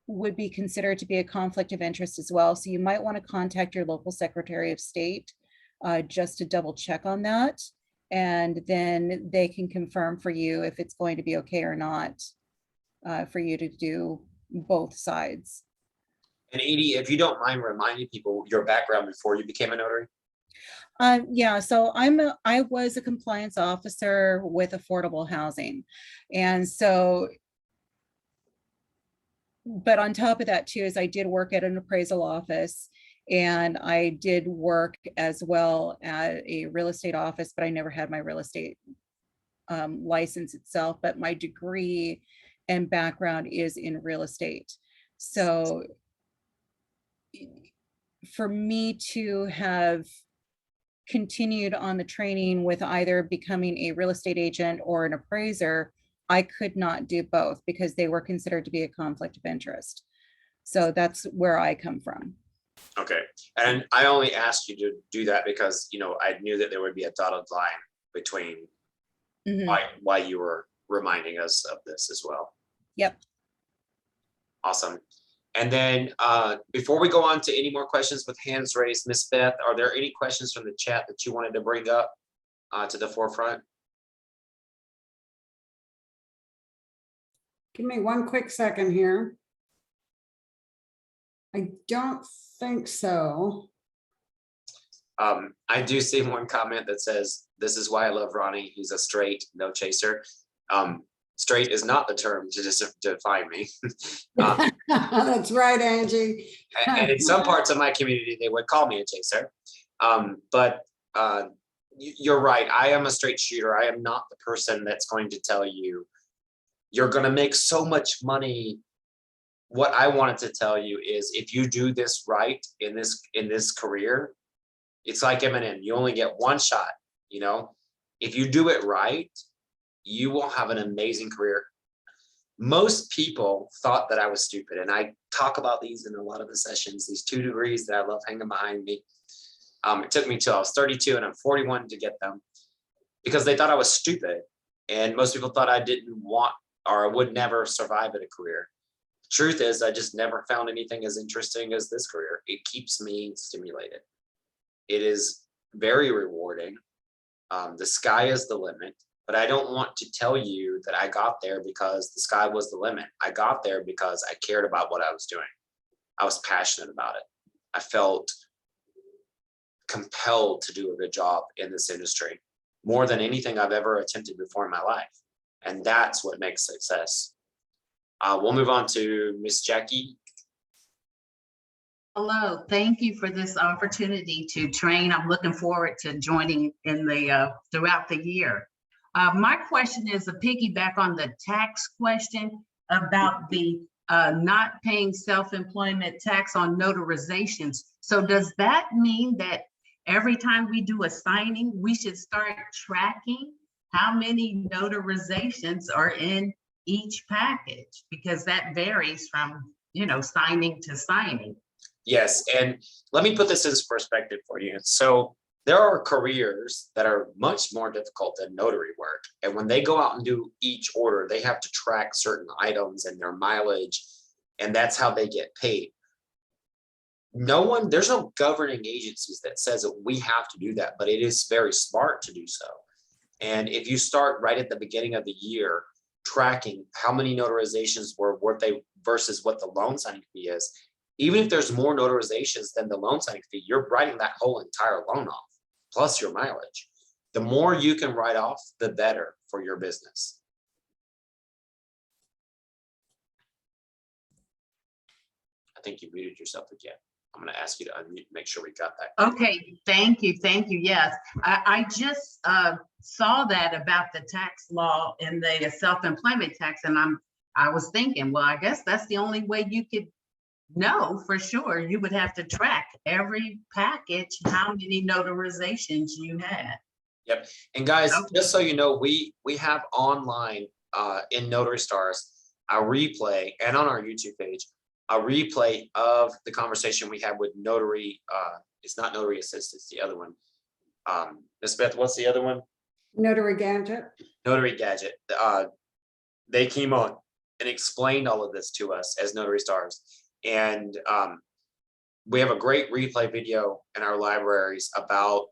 S3: would be considered to be a conflict of interest as well. So you might want to contact your local Secretary of State just to double check on that. And then they can confirm for you if it's going to be okay or not for you to do both sides.
S1: And Edie, if you don't mind reminding people your background before you became a notary.
S3: Yeah, so I was a compliance officer with affordable housing. And so, but on top of that too, is I did work at an appraisal office, and I did work as well at a real estate office, but I never had my real estate license itself, but my degree and background is in real estate. So for me to have continued on the training with either becoming a real estate agent or an appraiser, I could not do both because they were considered to be a conflict of interest. So that's where I come from.
S1: Okay. And I only asked you to do that because, I knew that there would be a dotted line between why you were reminding us of this as well.
S3: Yep.
S1: Awesome. And then before we go on to any more questions with hands raised, Ms. Beth, are there any questions from the chat that you wanted to bring up to the forefront?
S2: Give me one quick second here. I don't think so.
S1: I do see one comment that says, "This is why I love Ronnie. He's a straight, no chaser." Straight is not the term to define me.
S2: That's right, Angie.
S1: And in some parts of my community, they would call me a chaser. But you're right. I am a straight shooter. I am not the person that's going to tell you, you're going to make so much money. What I wanted to tell you is, if you do this right in this career, it's like Eminem. You only get one shot. If you do it right, you will have an amazing career. Most people thought that I was stupid, and I talk about these in a lot of the sessions, these 2 degrees that I love hanging behind me. It took me till I was 32 and I'm 41 to get them because they thought I was stupid. And most people thought I didn't want, or I would never survive at a career. Truth is, I just never found anything as interesting as this career. It keeps me stimulated. It is very rewarding. The sky is the limit. But I don't want to tell you that I got there because the sky was the limit. I got there because I cared about what I was doing. I was passionate about it. I felt compelled to do a good job in this industry, more than anything I've ever attempted before in my life. And that's what makes success. We'll move on to Miss Jackie.
S7: Hello, thank you for this opportunity to train. I'm looking forward to joining in throughout the year. My question is a piggyback on the tax question about the not paying self-employment tax on notarizations. So does that mean that every time we do a signing, we should start tracking how many notarizations are in each package? Because that varies from, you know, signing to signing.
S1: Yes, and let me put this into perspective for you. So there are careers that are much more difficult than notary work. And when they go out and do each order, they have to track certain items and their mileage, and that's how they get paid. There's no governing agencies that says that we have to do that, but it is very smart to do so. And if you start right at the beginning of the year, tracking how many notarizations were worth they versus what the loan signing fee is, even if there's more notarizations than the loan signing fee, you're writing that whole entire loan off, plus your mileage. The more you can write off, the better for your business. I think you muted yourself again. I'm going to ask you to unmute, make sure we got that.
S7: Okay, thank you, yes. I just saw that about the tax law and the self-employment tax, and I was thinking, well, I guess that's the only way you could know for sure. You would have to track every package, how many notarizations you had.
S1: Yep. And guys,
S7: Okay.
S1: just so you know, we have online in Notary Stars a replay, and on our YouTube page, a replay of the conversation we had with Notary. It's not Notary Assist, it's the other one. Ms. Beth, what's the other one?
S2: Notary Gadget.
S1: Notary Gadget. They came on and explained all of this to us as Notary Stars. And we have a great replay video in our libraries about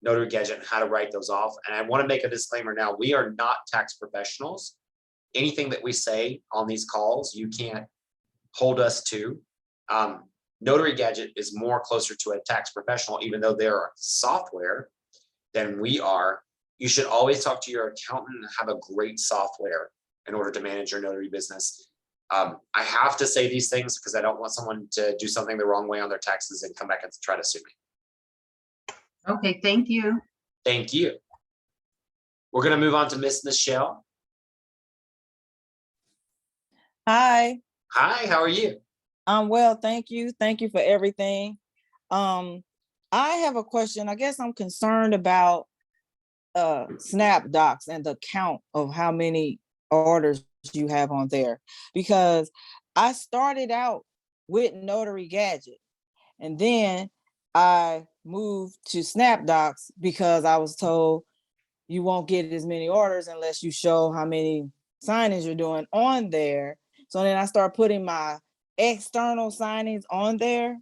S1: Notary Gadget and how to write those off. And I want to make a disclaimer now, we are not tax professionals. Anything that we say on these calls, you can't hold us to. Notary Gadget is more closer to a tax professional, even though they're software than we are. You should always talk to your accountant and have a great software in order to manage your notary business. I have to say these things because I don't want someone to do something the wrong way on their taxes and come back and try to sue me.
S7: Okay, thank you.
S1: Thank you. We're going to move on to Miss Michelle.
S8: Hi,
S1: Hi, how are you?
S8: I'm well, thank you. Thank you for everything. I have a question. I guess I'm concerned about SnapDocs and the count of how many orders you have on there, because I started out with Notary Gadget and then I moved to SnapDocs because I was told you won't get as many orders unless you show how many signings you're doing on there. So then I start putting my external signings on there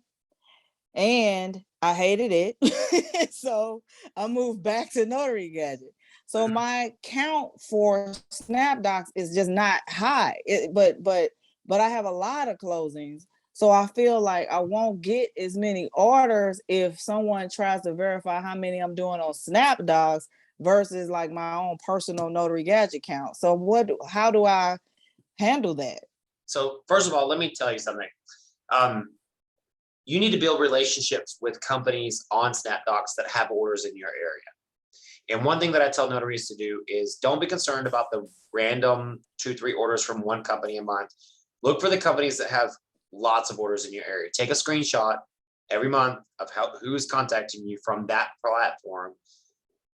S8: and I hated it. So I moved back to Notary Gadget. So my count for SnapDocs is just not high, but I have a lot of closings. So I feel like I won't get as many orders if someone tries to verify how many I'm doing on SnapDocs versus like my own personal Notary Gadget count. So how do I handle that?
S1: So first of all, let me tell you something. You need to build relationships with companies on SnapDocs that have orders in your area. And one thing that I tell notaries to do is don't be concerned about the random 2-3 orders from one company a month. Look for the companies that have lots of orders in your area. Take a screenshot every month of who's contacting you from that platform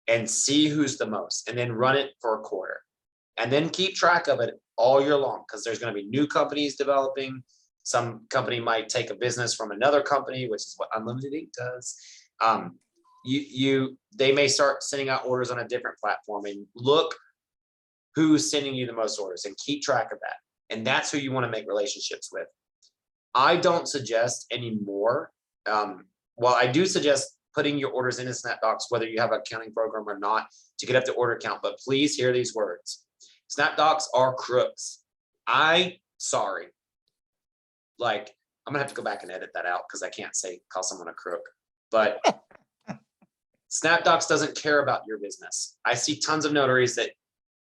S1: and see who's the most, and then run it for a quarter. And then keep track of it all year long, because there's going to be new companies developing. Some company might take a business from another company, which is what Unlimited Ink does. They may start sending out orders on a different platform, and look who's sending you the most orders and keep track of that. And that's who you want to make relationships with. I don't suggest anymore. Well, I do suggest putting your orders into SnapDocs, whether you have an accounting program or not, to get up to order count. But please hear these words. SnapDocs are crooks. Sorry. Like, I'm gonna have to go back and edit that out because I can't call someone a crook. But SnapDocs doesn't care about your business. I see tons of notaries that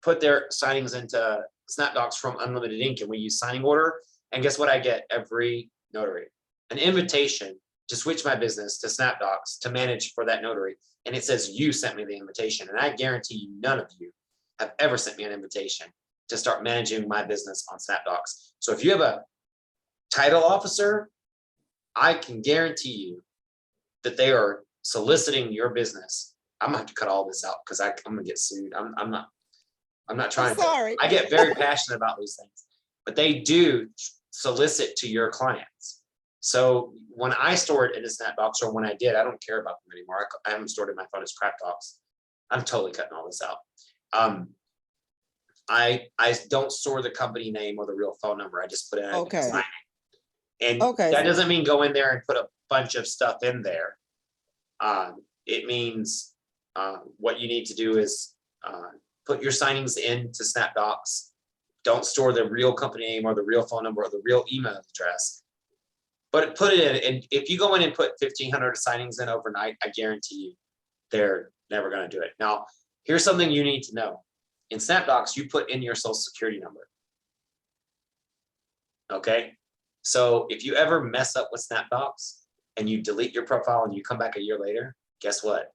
S1: put their signings into SnapDocs from Unlimited Ink, and we use signing order. And guess what I get every notary? An invitation to switch my business to SnapDocs to manage for that notary. And it says you sent me the invitation. And I guarantee you none of you have ever sent me an invitation to start managing my business on SnapDocs. So if you have a title officer, I can guarantee you that they are soliciting your business. I'm gonna have to cut all this out because I'm gonna get sued. I'm not. I'm not trying
S8: I'm
S1: to,
S8: sorry.
S1: I get very passionate about these things, but they do solicit to your clients. So when I store it in a Snapbox, or when I did, I don't care about them anymore. I haven't stored it in my phone as crap docs. I'm totally cutting all this out. I don't store the company name or the real phone number. I just put it in.
S8: Okay.
S1: And
S8: Okay.
S1: that doesn't mean go in there and put a bunch of stuff in there. It means what you need to do is put your signings into Snapdocs. Don't store the real company name or the real phone number or the real email address. But put it in, and if you go in and put 1,500 signings in overnight, I guarantee you they're never going to do it. Now, here's something you need to know. In Snapdocs, you put in your social security number. Okay? So if you ever mess up with Snapdocs and you delete your profile and you come back a year later, guess what?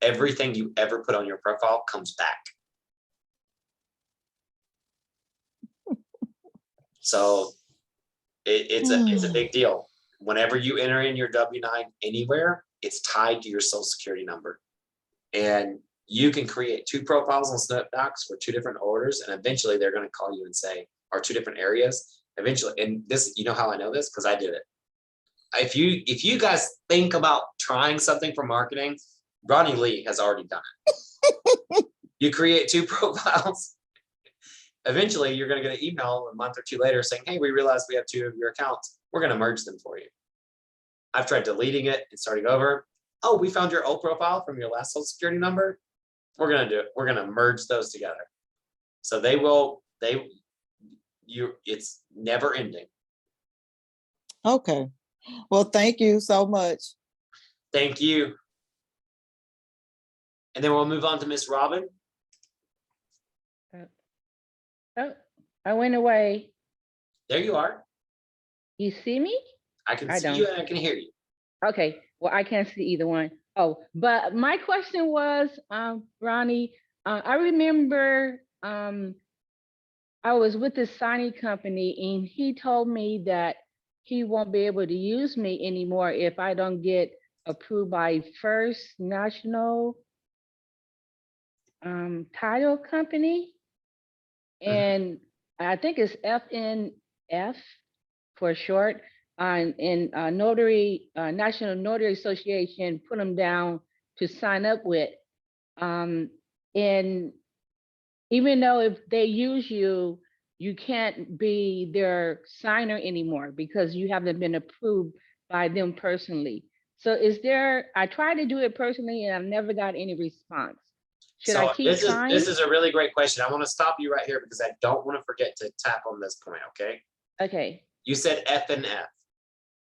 S1: Everything you ever put on your profile comes back. So it's a big deal. Whenever you enter in your W-9 anywhere, it's tied to your social security number. And you can create 2 profiles on Snapdocs for 2 different orders, and eventually they're going to call you and say, or 2 different areas. Eventually, and this, you know how I know this? Because I did it. If you guys think about trying something for marketing, Ronnie Lee has already done it. You create 2 profiles. Eventually, you're going to get an email a month or 2 later saying, hey, we realized we have 2 of your accounts. We're going to merge them for you. I've tried deleting it and starting over. Oh, we found your old profile from your last social security number. We're going to do it. We're going to merge those together. So it's never ending.
S8: Okay. Well, thank you so much.
S1: Thank you. And then we'll move on to Miss Robin.
S9: Oh, I went away.
S1: There you are.
S9: You see me?
S1: I can
S9: I
S1: see you
S9: don't.
S1: and I can hear you.
S9: Okay, well, I can't see either one. Oh, but my question was, Ronnie, I remember I was with this signing company and he told me that he won't be able to use me anymore if I don't get approved by First National Title Company. And I think it's FNF for short. And Notary National Notary Association put them down to sign up with. And even though if they use you, you can't be their signer anymore because you haven't been approved by them personally. So I tried to do it personally and I've never got any response. Should I keep trying?
S1: This is a really great question. I want to stop you right here because I don't want to forget to tap on this point, okay?
S9: Okay.
S1: You said FNF.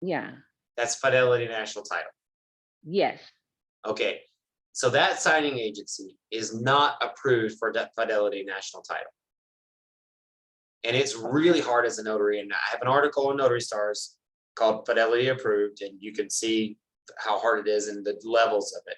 S9: Yeah.
S1: That's Fidelity National Title.
S9: Yes.
S1: Okay. So that signing agency is not approved for Fidelity National Title. And it's really hard as a notary. And I have an article on Notary Stars called Fidelity Approved, and you can see how hard it is and the levels of it.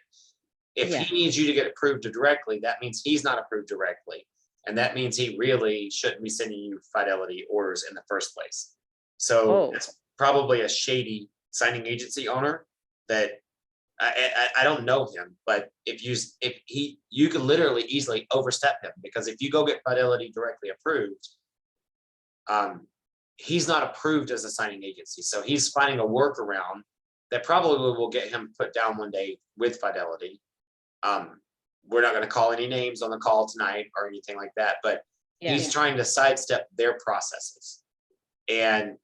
S1: If he needs you to get approved directly, that means he's not approved directly. And that means he really shouldn't be sending you Fidelity orders in the first place. So it's probably a shady signing agency owner that I don't know him, but you can literally easily overstep him, because if you go get Fidelity directly approved, he's not approved as a signing agency. So he's finding a workaround that probably will get him put down one day with Fidelity. We're not going to call any names on the call tonight or anything like that, but he's trying to sidestep their processes. And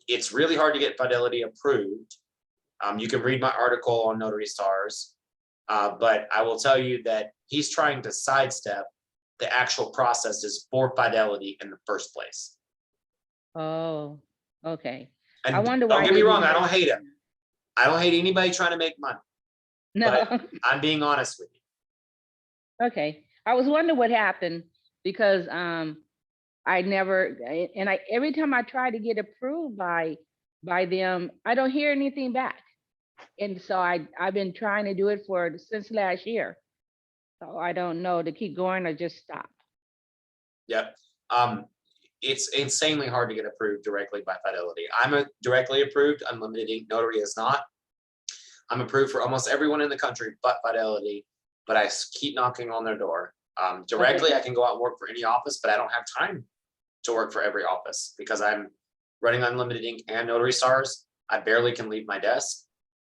S1: it's really hard to get Fidelity approved. You can read my article on Notary Stars, but I will tell you that he's trying to sidestep the actual processes for Fidelity in the first place.
S9: Oh, okay.
S1: And
S9: I wonder why.
S1: don't get me wrong, I don't hate him. I don't hate anybody trying to make money.
S9: No.
S1: But I'm being honest with you.
S9: Okay. I was wondering what happened because I never, and every time I try to get approved by them, I don't hear anything back. And so I've been trying to do it since last year. So I don't know to keep going or just stop.
S1: Yep. It's insanely hard to get approved directly by Fidelity. I'm a directly approved Unlimited Ink Notary is not. I'm approved for almost everyone in the country but Fidelity, but I keep knocking on their door. Directly, I can go out and work for any office, but I don't have time to work for every office because I'm running Unlimited Ink and Notary Stars. I barely can leave my desk.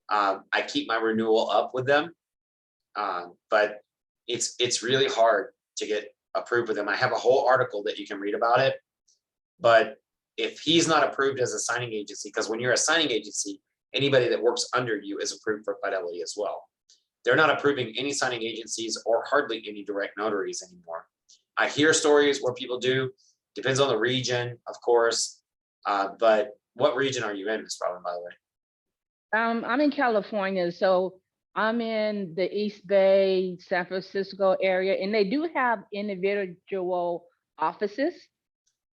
S1: I keep my renewal up with them, but it's really hard to get approved with them. I have a whole article that you can read about it, but if he's not approved as a signing agency, because when you're a signing agency, anybody that works under you is approved for Fidelity as well. They're not approving any signing agencies or hardly any direct notaries anymore. I hear stories where people do, depends on the region, of course. But what region are you in, Ms. Robin, by the way?
S9: I'm in California, so I'm in the East Bay, San Francisco area, and they do have individual offices.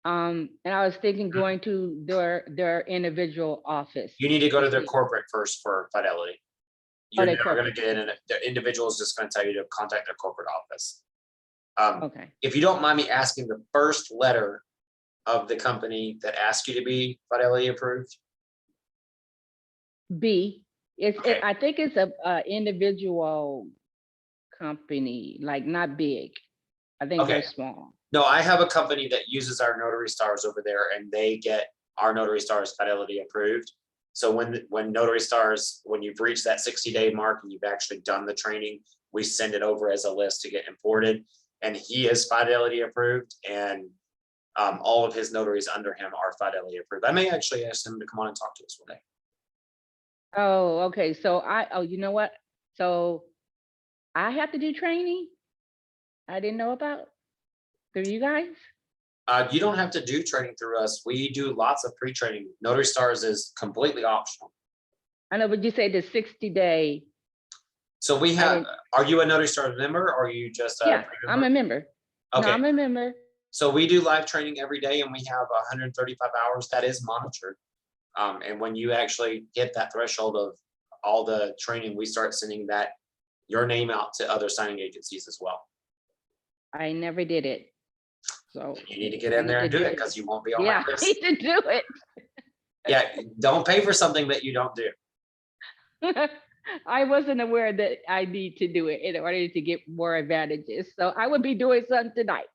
S9: And I was thinking going to their individual office.
S1: You need to go to their
S9: see.
S1: corporate first for Fidelity.
S9: Oh,
S1: You're
S9: they
S1: never gonna
S9: corporate.
S1: get in, the individual is just gonna tell you to contact their corporate office.
S9: Okay.
S1: If you don't mind me asking, the first letter of the company that asked you to be Fidelity approved?
S9: B.
S1: Okay.
S9: I think it's a individual company, like not big. I think they're
S1: Okay.
S9: small.
S1: No, I have a company that uses our Notary Stars over there and they get our Notary Stars Fidelity approved. So when Notary Stars, when you've reached that 60-day mark and you've actually done the training, we send it over as a list to get imported. And he is Fidelity approved, and all of his notaries under him are Fidelity approved. I may actually ask him to come on and talk to us one day.
S9: Oh, okay. So you know what? So I have to do training I didn't know about through you guys?
S1: You don't have to do training through us. We do lots of pre-training. Notary Stars is completely optional.
S9: I know, but you say the 60-day.
S1: So we
S9: I
S1: have,
S9: didn't-
S1: are you a Notary Stars member or are you just a
S9: Yeah,
S1: pre-member?
S9: I'm a member. No,
S1: Okay,
S9: I'm a member.
S1: so we do live training every day and we have 135 hours that is monitored. And when you actually hit that threshold of all the training, we start sending your name out to other signing agencies as well.
S9: I never did it. So
S1: You need to get in there and do it because you won't be on
S9: yeah,
S1: my
S9: I
S1: list.
S9: need to do it.
S1: Yeah, don't pay for something that you don't do.
S9: I wasn't aware that I need to do it in order to get more advantages. So I would be doing something tonight.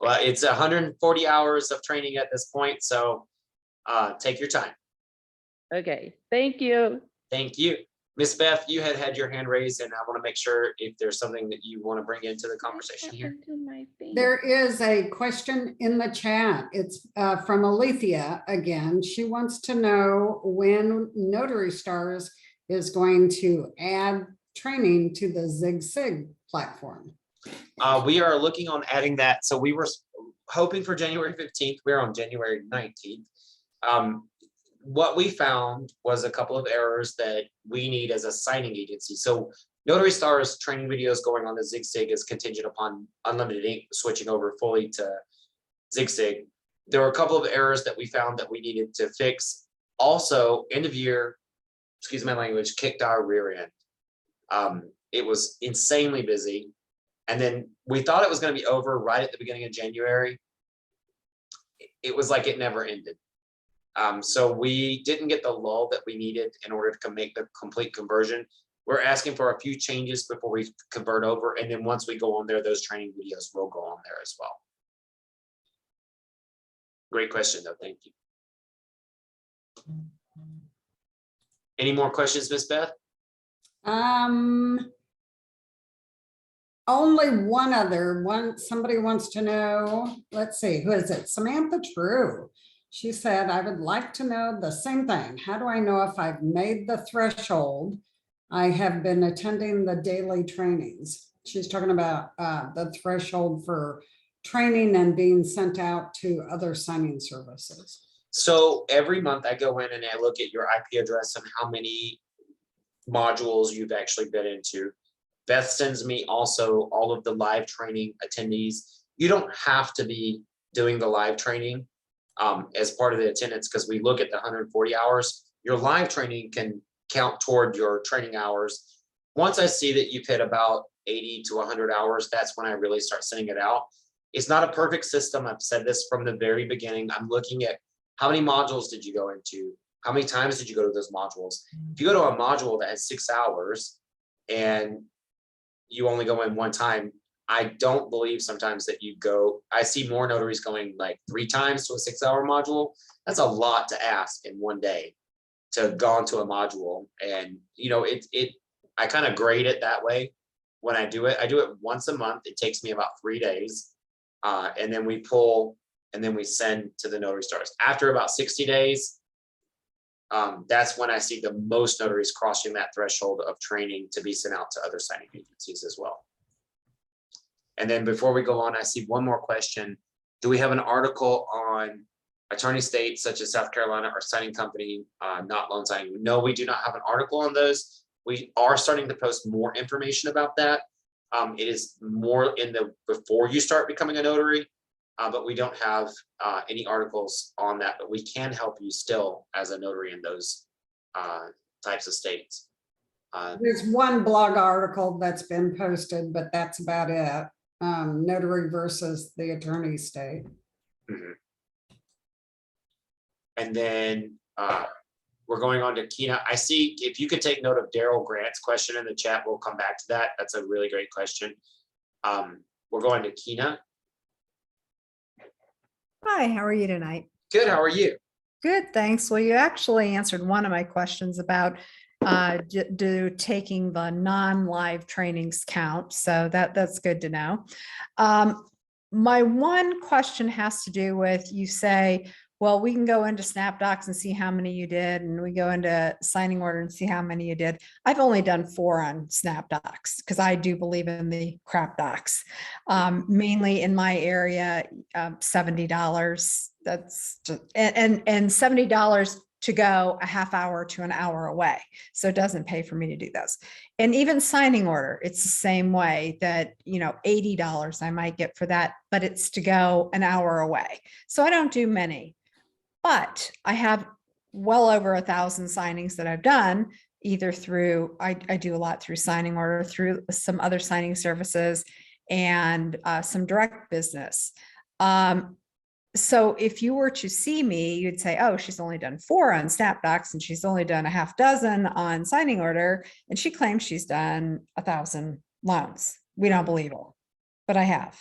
S1: Well, it's 140 hours of training at this point, so take your time.
S9: Okay, thank you.
S1: Thank you. Miss Beth, you had your hand raised, and I want to make sure if there's something that you want to bring into the conversation here.
S2: There is a question in the chat. It's from Alethea again. She wants to know when Notary Stars is going to add training to the Zig Sig platform.
S1: We are looking on adding that. So we were hoping for January 15th. We're on January 19th. What we found was a couple of errors that we need as a signing agency. So Notary Stars training videos going on to ZigSig is contingent upon Unlimited Ink switching over fully to ZigSig. There were a couple of errors that we found that we needed to fix. Also, end of year, excuse my language, kicked our rear end. It was insanely busy. And then we thought it was going to be over right at the beginning of January. It was like it never ended. So we didn't get the lull that we needed in order to make the complete conversion. We're asking for a few changes before we convert over. And then once we go on there, those training videos will go on there as well. Great question though, thank you. Any more questions, Miss Beth?
S2: Only one other one. Somebody wants to know, let's see, who is it? Samantha True. She said, I would like to know the same thing. How do I know if I've made the threshold? I have been attending the daily trainings. She's talking about the threshold for training and being sent out to other signing services.
S1: So every month I go in and I look at your IP address and how many modules you've actually been into. Beth sends me also all of the live training attendees. You don't have to be doing the live training as part of the attendance because we look at the 140 hours. Your live training can count toward your training hours. Once I see that you've hit about 80 to 100 hours, that's when I really start sending it out. It's not a perfect system. I've said this from the very beginning. I'm looking at how many modules did you go into? How many times did you go to those modules? If you go to a module that has 6 hours and you only go in one time, I don't believe sometimes that I see more notaries going like 3 times to a 6-hour module. That's a lot to ask in one day to go into a module. And, I kind of grade it that way. When I do it once a month. It takes me about 3 days. And then we pull, and then we send to the Notary Stars. After about 60 days, that's when I see the most notaries crossing that threshold of training to be sent out to other signing agencies as well. And then before we go on, I see one more question. Do we have an article on attorney states such as South Carolina or signing company, not loan signing? No, we do not have an article on those. We are starting to post more information about that. It is more before you start becoming a notary, but we don't have any articles on that, but we can help you still as a notary in those types of states.
S2: There's one blog article that's been posted, but that's about it. Notary versus the attorney state.
S1: Mhm. And then we're going on to Kina. I see if you could take note of Daryl Grant's question in the chat, we'll come back to that. That's a really great question. We're going to Kina.
S10: Hi, how are you tonight?
S1: Good, how are you?
S10: Good, thanks. Well, you actually answered one of my questions about do taking the non-live trainings count. So that's good to know. My one question has to do with, you say, well, we can go into SnapDocs and see how many you did, and we go into signing order and see how many you did. I've only done 4 on SnapDocs because I do believe in the crap docs. Mainly in my area, $70. That's just, and $70 to go a half hour to an hour away. So it doesn't pay for me to do those. And even signing order, it's the same way that, $80 I might get for that, but it's to go an hour away. So I don't do many, but I have well over 1,000 signings that I've done, either through, I do a lot through signing order, through some other signing services, and some direct business. So if you were to see me, you'd say, oh, she's only done 4 on SnapDocs and she's only done a half dozen on signing order. And she claims she's done 1,000 loans. We don't believe her, but I have.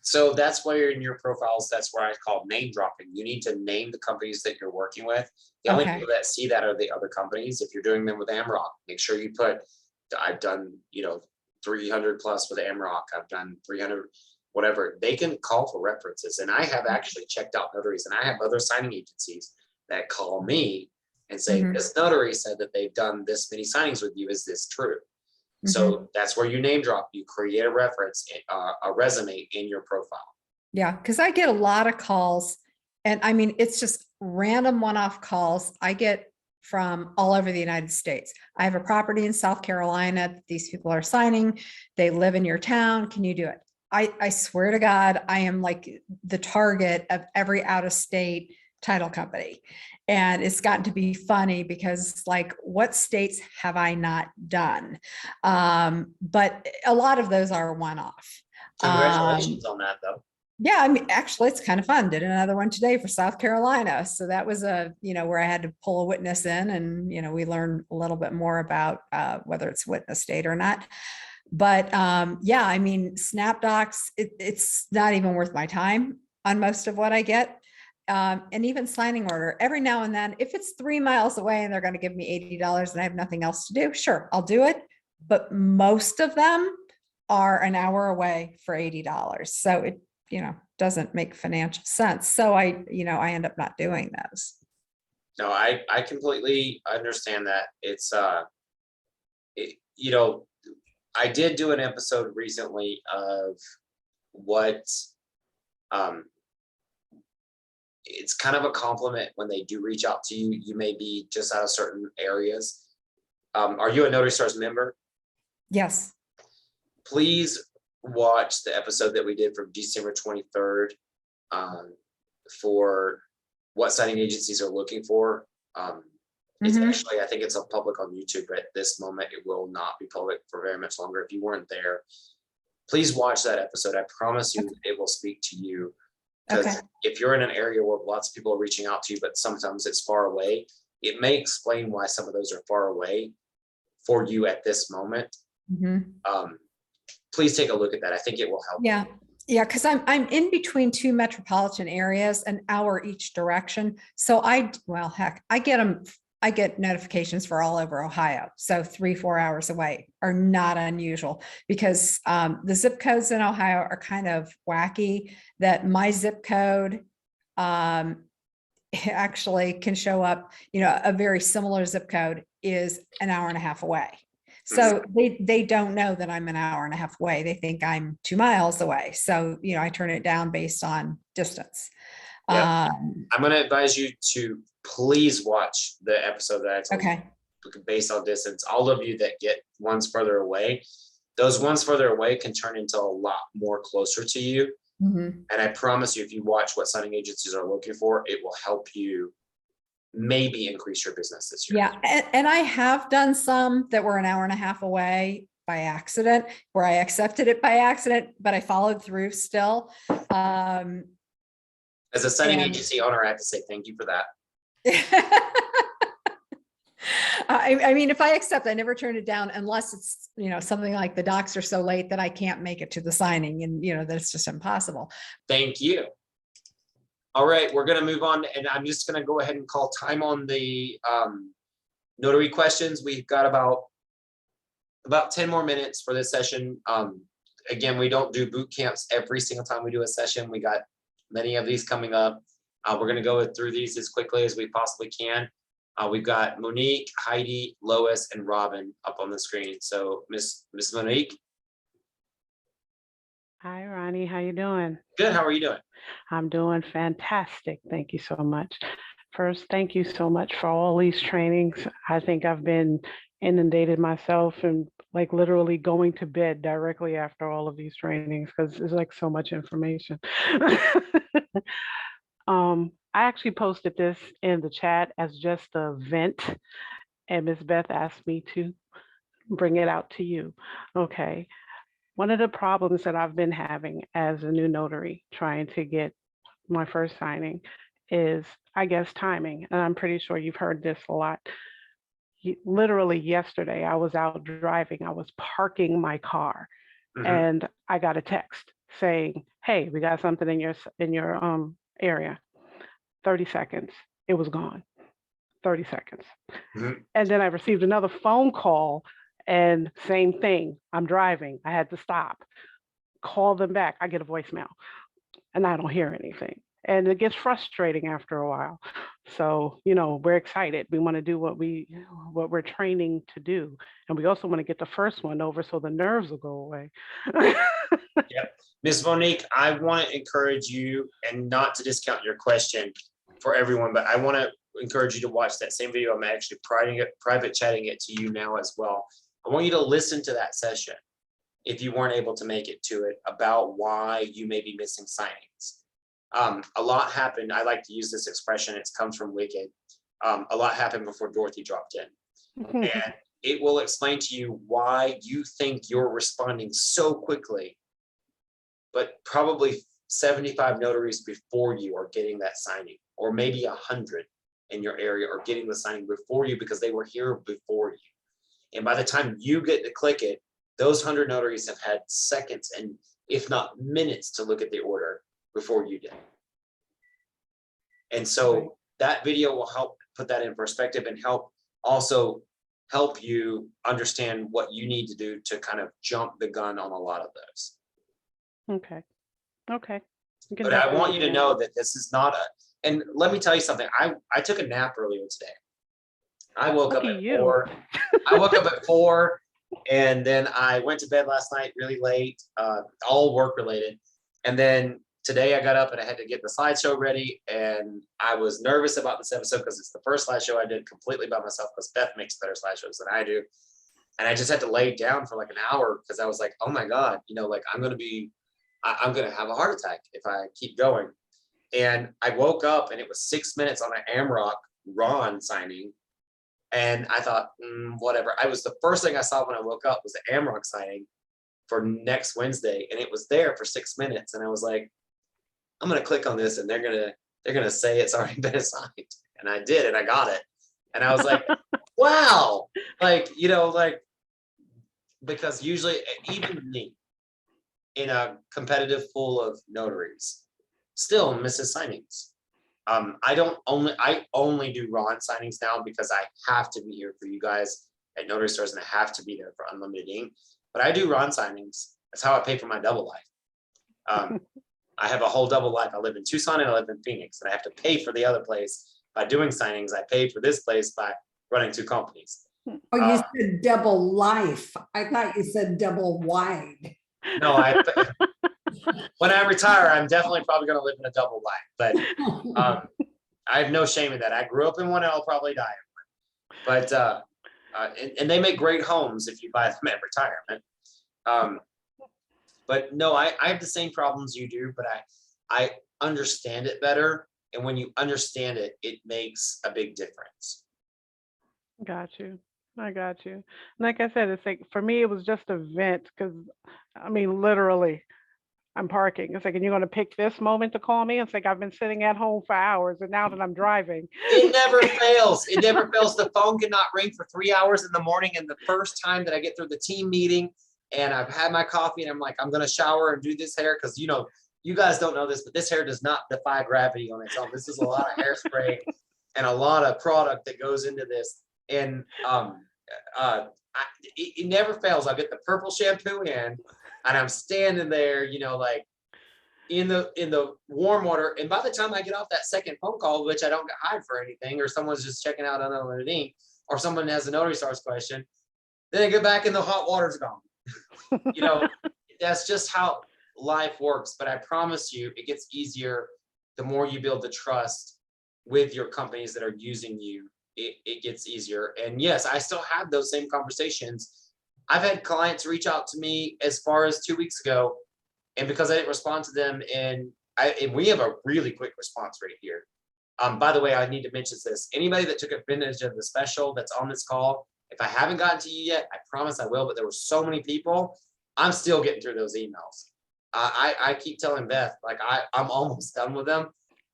S1: So that's why you're in your profiles. That's where I call name dropping. You need to name the companies that you're working with. The only
S10: Okay.
S1: people that see that are the other companies. If you're doing them with Amrock, make sure you put, I've done, 300 plus with Amrock. I've done 300, whatever. They can call for references. And I have actually checked out notaries, and I have other signing agencies that call me and say,
S10: Mhm.
S1: this notary said that they've done this many signings with you. Is this true? So that's where you name drop. You create a reference, a resume in your profile.
S10: Yeah, because I get a lot of calls, and I mean, it's just random one-off calls I get from all over the United States. I have a property in South Carolina that these people are signing. They live in your town. Can you do it? I swear to God, I am like the target of every out-of-state title company. And it's gotten to be funny because, like, what states have I not done? But a lot of those are one-off.
S1: Congratulations on that, though.
S10: Yeah, I mean, actually, it's kind of fun. Did another one today for South Carolina. So that was where I had to pull a witness in, and, we learned a little bit more about whether it's witness state or not. But yeah, I mean, SnapDocs, it's not even worth my time on most of what I get. And even signing order, every now and then, if it's 3 miles away and they're going to give me $80 and I have nothing else to do, sure, I'll do it. But most of them are an hour away for $80. So it, doesn't make financial sense. So I end up not doing those.
S1: No, I completely understand that. It's, I did do an episode recently of what, it's kind of a compliment when they do reach out to you. You may be just out of certain areas. Are you a Notary Stars member?
S10: Yes.
S1: Please watch the episode that we did from December 23rd for what signing agencies are looking for. It's actually, I think it's a public on YouTube, but at this moment it will not be public for very much longer. If you weren't there, please watch that episode. I promise you it will speak to you. Because if you're in an area where lots of people are reaching out to you, but sometimes it's far away, it may explain why some of those are far away for you at this moment. please take a look at that. I think it will help.
S10: Yeah. Yeah, because I'm in between two metropolitan areas, an hour each direction. So well, heck, I get notifications for all over Ohio. So 3-4 hours away are not unusual because the zip codes in Ohio are kind of wacky, that my zip code actually can show up, a very similar zip code is an hour and a half away. So they don't know that I'm an hour and a half away. They think I'm 2 miles away. So, I turn it down based on distance.
S1: Yeah. I'm going to advise you to please watch the episode that I told
S10: Okay.
S1: you based on distance. All of you that get ones further away, those ones further away can turn into a lot more closer to you.
S10: Mhm.
S1: And I promise you, if you watch what signing agencies are looking for, it will help you maybe increase your business this year.
S10: Yeah. And I have done some that were an hour and a half away by accident, where I accepted it by accident, but I followed through still.
S1: As a signing
S10: and-
S1: agency owner, I have to say thank you for that.
S10: I mean, if I accept, I never turn it down unless it's, something like the docs are so late that I can't make it to the signing and, that it's just impossible.
S1: Thank you. All right, we're going to move on, and I'm just going to go ahead and call time on the notary questions. We've got about 10 more minutes for this session. Again, we don't do boot camps every single time we do a session. We got many of these coming up. We're going to go through these as quickly as we possibly can. We've got Monique, Heidi, Lois, and Robin up on the screen. So Miss Monique.
S11: Hi, Ronnie. How you doing?
S1: Good. How are you doing?
S11: I'm doing fantastic. Thank you so much. First, thank you so much for all these trainings. I think I've been inundated myself and like literally going to bed directly after all of these trainings because there's like so much information. I actually posted this in the chat as just a vent, and Ms. Beth asked me to bring it out to you. Okay. One of the problems that I've been having as a new notary trying to get my first signing is, I guess, timing. And I'm pretty sure you've heard this a lot. Literally yesterday, I was out driving. I was parking my car and I got a text saying, hey, we got something in your area. 30 seconds, it was gone. 30 seconds. And then I received another phone call and same thing. I'm driving. I had to stop, call them back. I get a voicemail and I don't hear anything. And it gets frustrating after a while. So, we're excited. We want to do what we're training to do. And we also want to get the first one over so the nerves will go away.
S1: Yep. Ms. Monique, I want to encourage you, and not to discount your question for everyone, but I want to encourage you to watch that same video. I'm actually private chatting it to you now as well. I want you to listen to that session if you weren't able to make it to it, about why you may be missing signings. A lot happened. I like to use this expression. It comes from Wicked. A lot happened before Dorothy dropped in. And it will explain to you why you think you're responding so quickly, but probably 75 notaries before you are getting that signing, or maybe 100 in your area are getting the signing before you because they were here before you. And by the time you get to click it, those 100 notaries have had seconds and if not minutes to look at the order before you did. And so that video will help put that in perspective and help you understand what you need to do to kind of jump the gun on a lot of those.
S11: Okay.
S1: But I want you to know that this is not and let me tell you something. I took a nap earlier today. I woke up at 4. I woke up at 4 and then I went to bed last night really late, all work related. And then today I got up and I had to get the slideshow ready, and I was nervous about this episode because it's the first slideshow I did completely by myself because Beth makes better slideshows than I do. And I just had to lay down for like an hour because I was like, oh my God, like I'm going to have a heart attack if I keep going. And I woke up and it was 6 minutes on an AMROC Ron signing. And I thought, whatever. The first thing I saw when I woke up was the AMROC signing for next Wednesday. And it was there for 6 minutes. And I was like, I'm going to click on this and they're going to say it's already been assigned. And I did, and I got it. And I was like, wow. Because usually even me, in a competitive pool of notaries still misses signings. I only do Ron signings now because I have to be here for you guys at Notary Stars and I have to be there for unlimited ink. But I do Ron signings. That's how I pay for my double life. I have a whole double life. I live in Tucson and I live in Phoenix, and I have to pay for the other place by doing signings. I pay for this place by running 2 companies.
S2: Oh, you said double life. I thought you said double wide.
S1: No, when I retire, I'm definitely probably going to live in a double life, but I have no shame in that. I grew up in one and I'll probably die in one. But and they make great homes if you buy them at retirement. But no, I have the same problems you do, but I understand it better. And when you understand it, it makes a big difference.
S11: Got you. I got you. Like I said, it's like, for me, it was just a vent because, I mean, literally, I'm parking. It's like, and you're going to pick this moment to call me? It's like, I've been sitting at home for hours, and now that I'm driving.
S1: It never fails. It never fails. The phone cannot ring for 3 hours in the morning. And the first time that I get through the team meeting and I've had my coffee and I'm like, I'm going to shower and do this hair. Cause you know, you guys don't know this, but this hair does not defy gravity on its own. This is a lot of hairspray and a lot of product that goes into this. And it never fails. I'll get the purple shampoo in and I'm standing there, you know, like in the warm water. And by the time I get off that second phone call, which I don't get hired for anything, or someone's just checking out unlimited ink, or someone has a Notary Stars question, then I get back and the hot water's gone. You know, that's just how life works. But I promise you, it gets easier the more you build the trust with your companies that are using you. It gets easier. And yes, I still have those same conversations. I've had clients reach out to me as far as 2 weeks ago, and because I didn't respond to them, and we have a really quick response rate here. By the way, I need to mention this. Anybody that took advantage of the special that's on this call, if I haven't gotten to you yet, I promise I will, but there were so many people, I'm still getting through those emails. I keep telling Beth, like I'm almost done with them.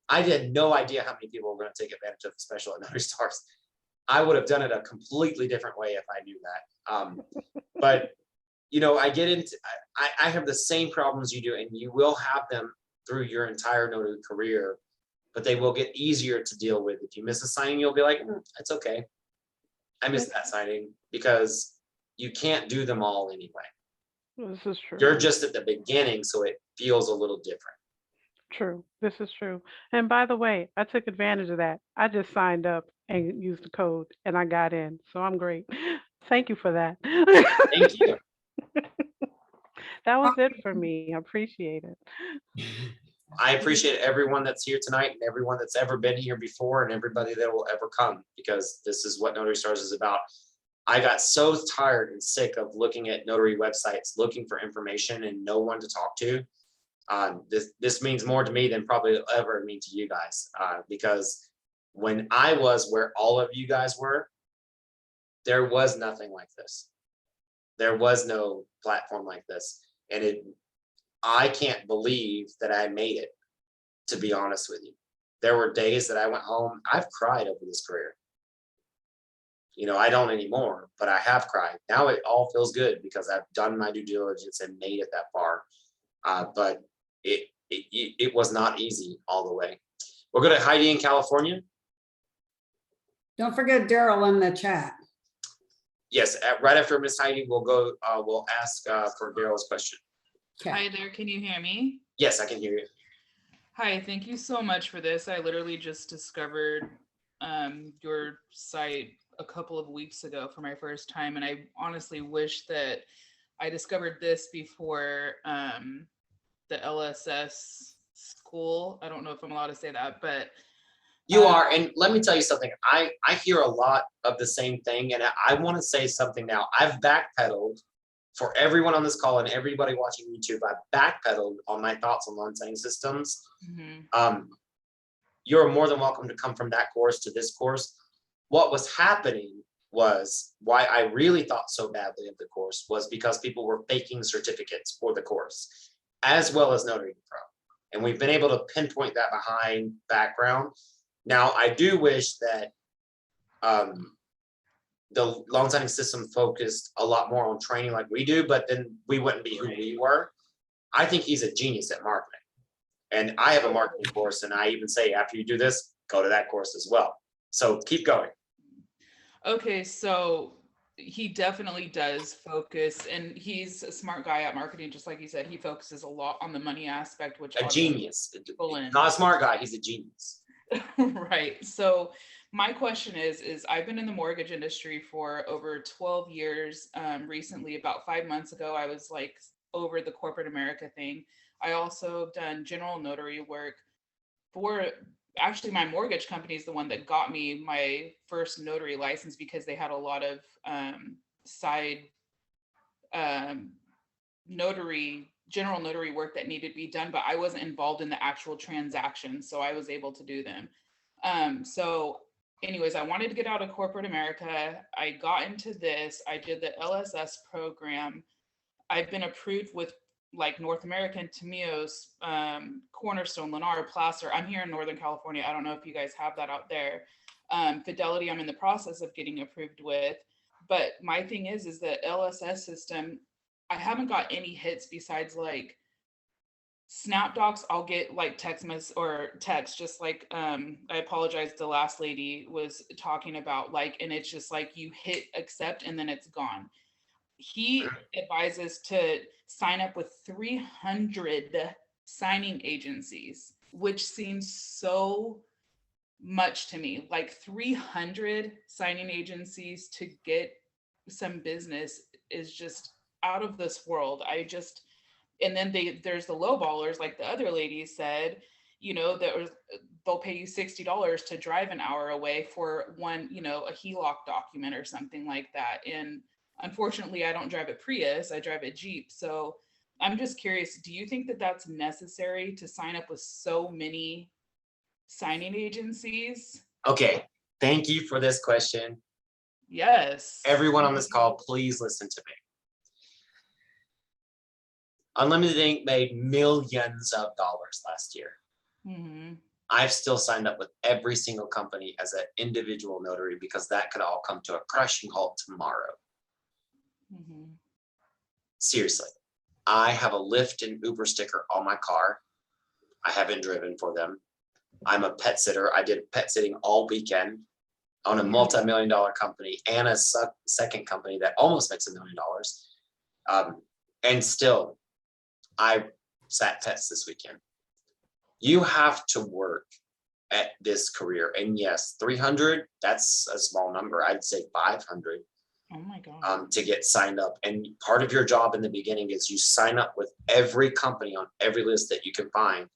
S1: I had no idea how many people were going to take advantage of the special at Notary Stars. I would have done it a completely different way if I knew that. But you know, I have the same problems you do, and you will have them through your entire notary career, but they will get easier to deal with. If you miss a signing, you'll be like, it's okay. I missed that signing, because you can't do them all anyway.
S11: This is true.
S1: You're just at the beginning, so it feels a little different.
S11: True. This is true. And by the way, I took advantage of that. I just signed up and used the code and I got in. So I'm great. Thank you for that.
S1: Thank you.
S11: That was it for me. I appreciate it.
S1: I appreciate everyone that's here tonight and everyone that's ever been here before and everybody that will ever come, because this is what Notary Stars is about. I got so tired and sick of looking at notary websites, looking for information and no one to talk to. This means more to me than probably it'll ever mean to you guys, because when I was where all of you guys were, there was nothing like this. There was no platform like this. And I can't believe that I made it, to be honest with you. There were days that I went home, I've cried over this career. You know, I don't anymore, but I have cried. Now it all feels good because I've done my due diligence and made it that far. But it was not easy all the way. We'll go to Heidi in California.
S2: Don't forget Daryl in the chat.
S1: Yes, right after Miss Heidi, we'll go. We'll ask for Daryl's question.
S2: Okay.
S12: Hi there, can you hear me?
S1: Yes, I can hear you.
S12: Hi, thank you so much for this. I literally just discovered your site a couple of weeks ago for my first time, and I honestly wish that I discovered this before the LSS school. I don't know if I'm allowed to say that, but
S1: You are, and let me tell you something. I hear a lot of the same thing, and I want to say something now. I've backpedaled for everyone on this call and everybody watching YouTube. I've backpedaled on my thoughts on loan signing systems. You're more than welcome to come from that course to this course. What was happening was, why I really thought so badly of the course was because people were faking certificates for the course, as well as Notary Pro. And we've been able to pinpoint that behind background. Now, I do wish that the loan signing system focused a lot more on training like we do, but then we wouldn't be who we were. I think he's a genius at marketing. And I have a marketing course, and I even say, after you do this, go to that course as well. So keep going.
S12: Okay, so he definitely does focus, and he's a smart guy at marketing, just like you said. He focuses a lot on the money aspect, which
S1: A genius.
S12: people in.
S1: Not a smart guy, he's a genius.
S12: Right. So my question is I've been in the mortgage industry for over 12 years. Recently, about 5 months ago, I was like over the corporate America thing. I also done general notary work for, actually my mortgage company is the one that got me my first notary license, because they had a lot of side general notary work that needed to be done, but I wasn't involved in the actual transaction, so I was able to do them. So anyways, I wanted to get out of corporate America. I got into this. I did the LSS program. I've been approved with like North American, Tamios, Cornerstone, Lennar, Placer. I'm here in Northern California. I don't know if you guys have that out there. Fidelity, I'm in the process of getting approved with. But my thing is the LSS system, I haven't got any hits besides like SnapDocs. I'll get like text message or text, just like I apologize, the last lady was talking about, like, and it's just like you hit accept and then it's gone. He advises to sign up with 300 signing agencies, which seems so much to me. Like 300 signing agencies to get some business is just out of this world. And then there's the low ballers, like the other lady said, you know, they'll pay you $60 to drive an hour away for one, you know, a HELOC document or something like that. And unfortunately, I don't drive a Prius, I drive a Jeep. So I'm just curious, do you think that that's necessary to sign up with so many signing agencies?
S1: Okay, thank you for this question.
S12: Yes.
S1: Everyone on this call, please listen to me. Unlimited Inc. made millions of dollars last year.
S12: Mm-hmm.
S1: I've still signed up with every single company as an individual notary because that could all come to a crushing halt tomorrow.
S12: Mm-hmm.
S1: Seriously, I have a Lyft and Uber sticker on my car. I haven't driven for them. I'm a pet sitter. I did pet sitting all weekend on a multi-million-dollar company and a second company that almost makes $1 million. And still, I sat pets this weekend. You have to work at this career. And yes, 300, that's a small number. I'd say 500.
S12: Oh my God.
S1: To get signed up. And part of your job in the beginning is you sign up with every company on every list that you can find.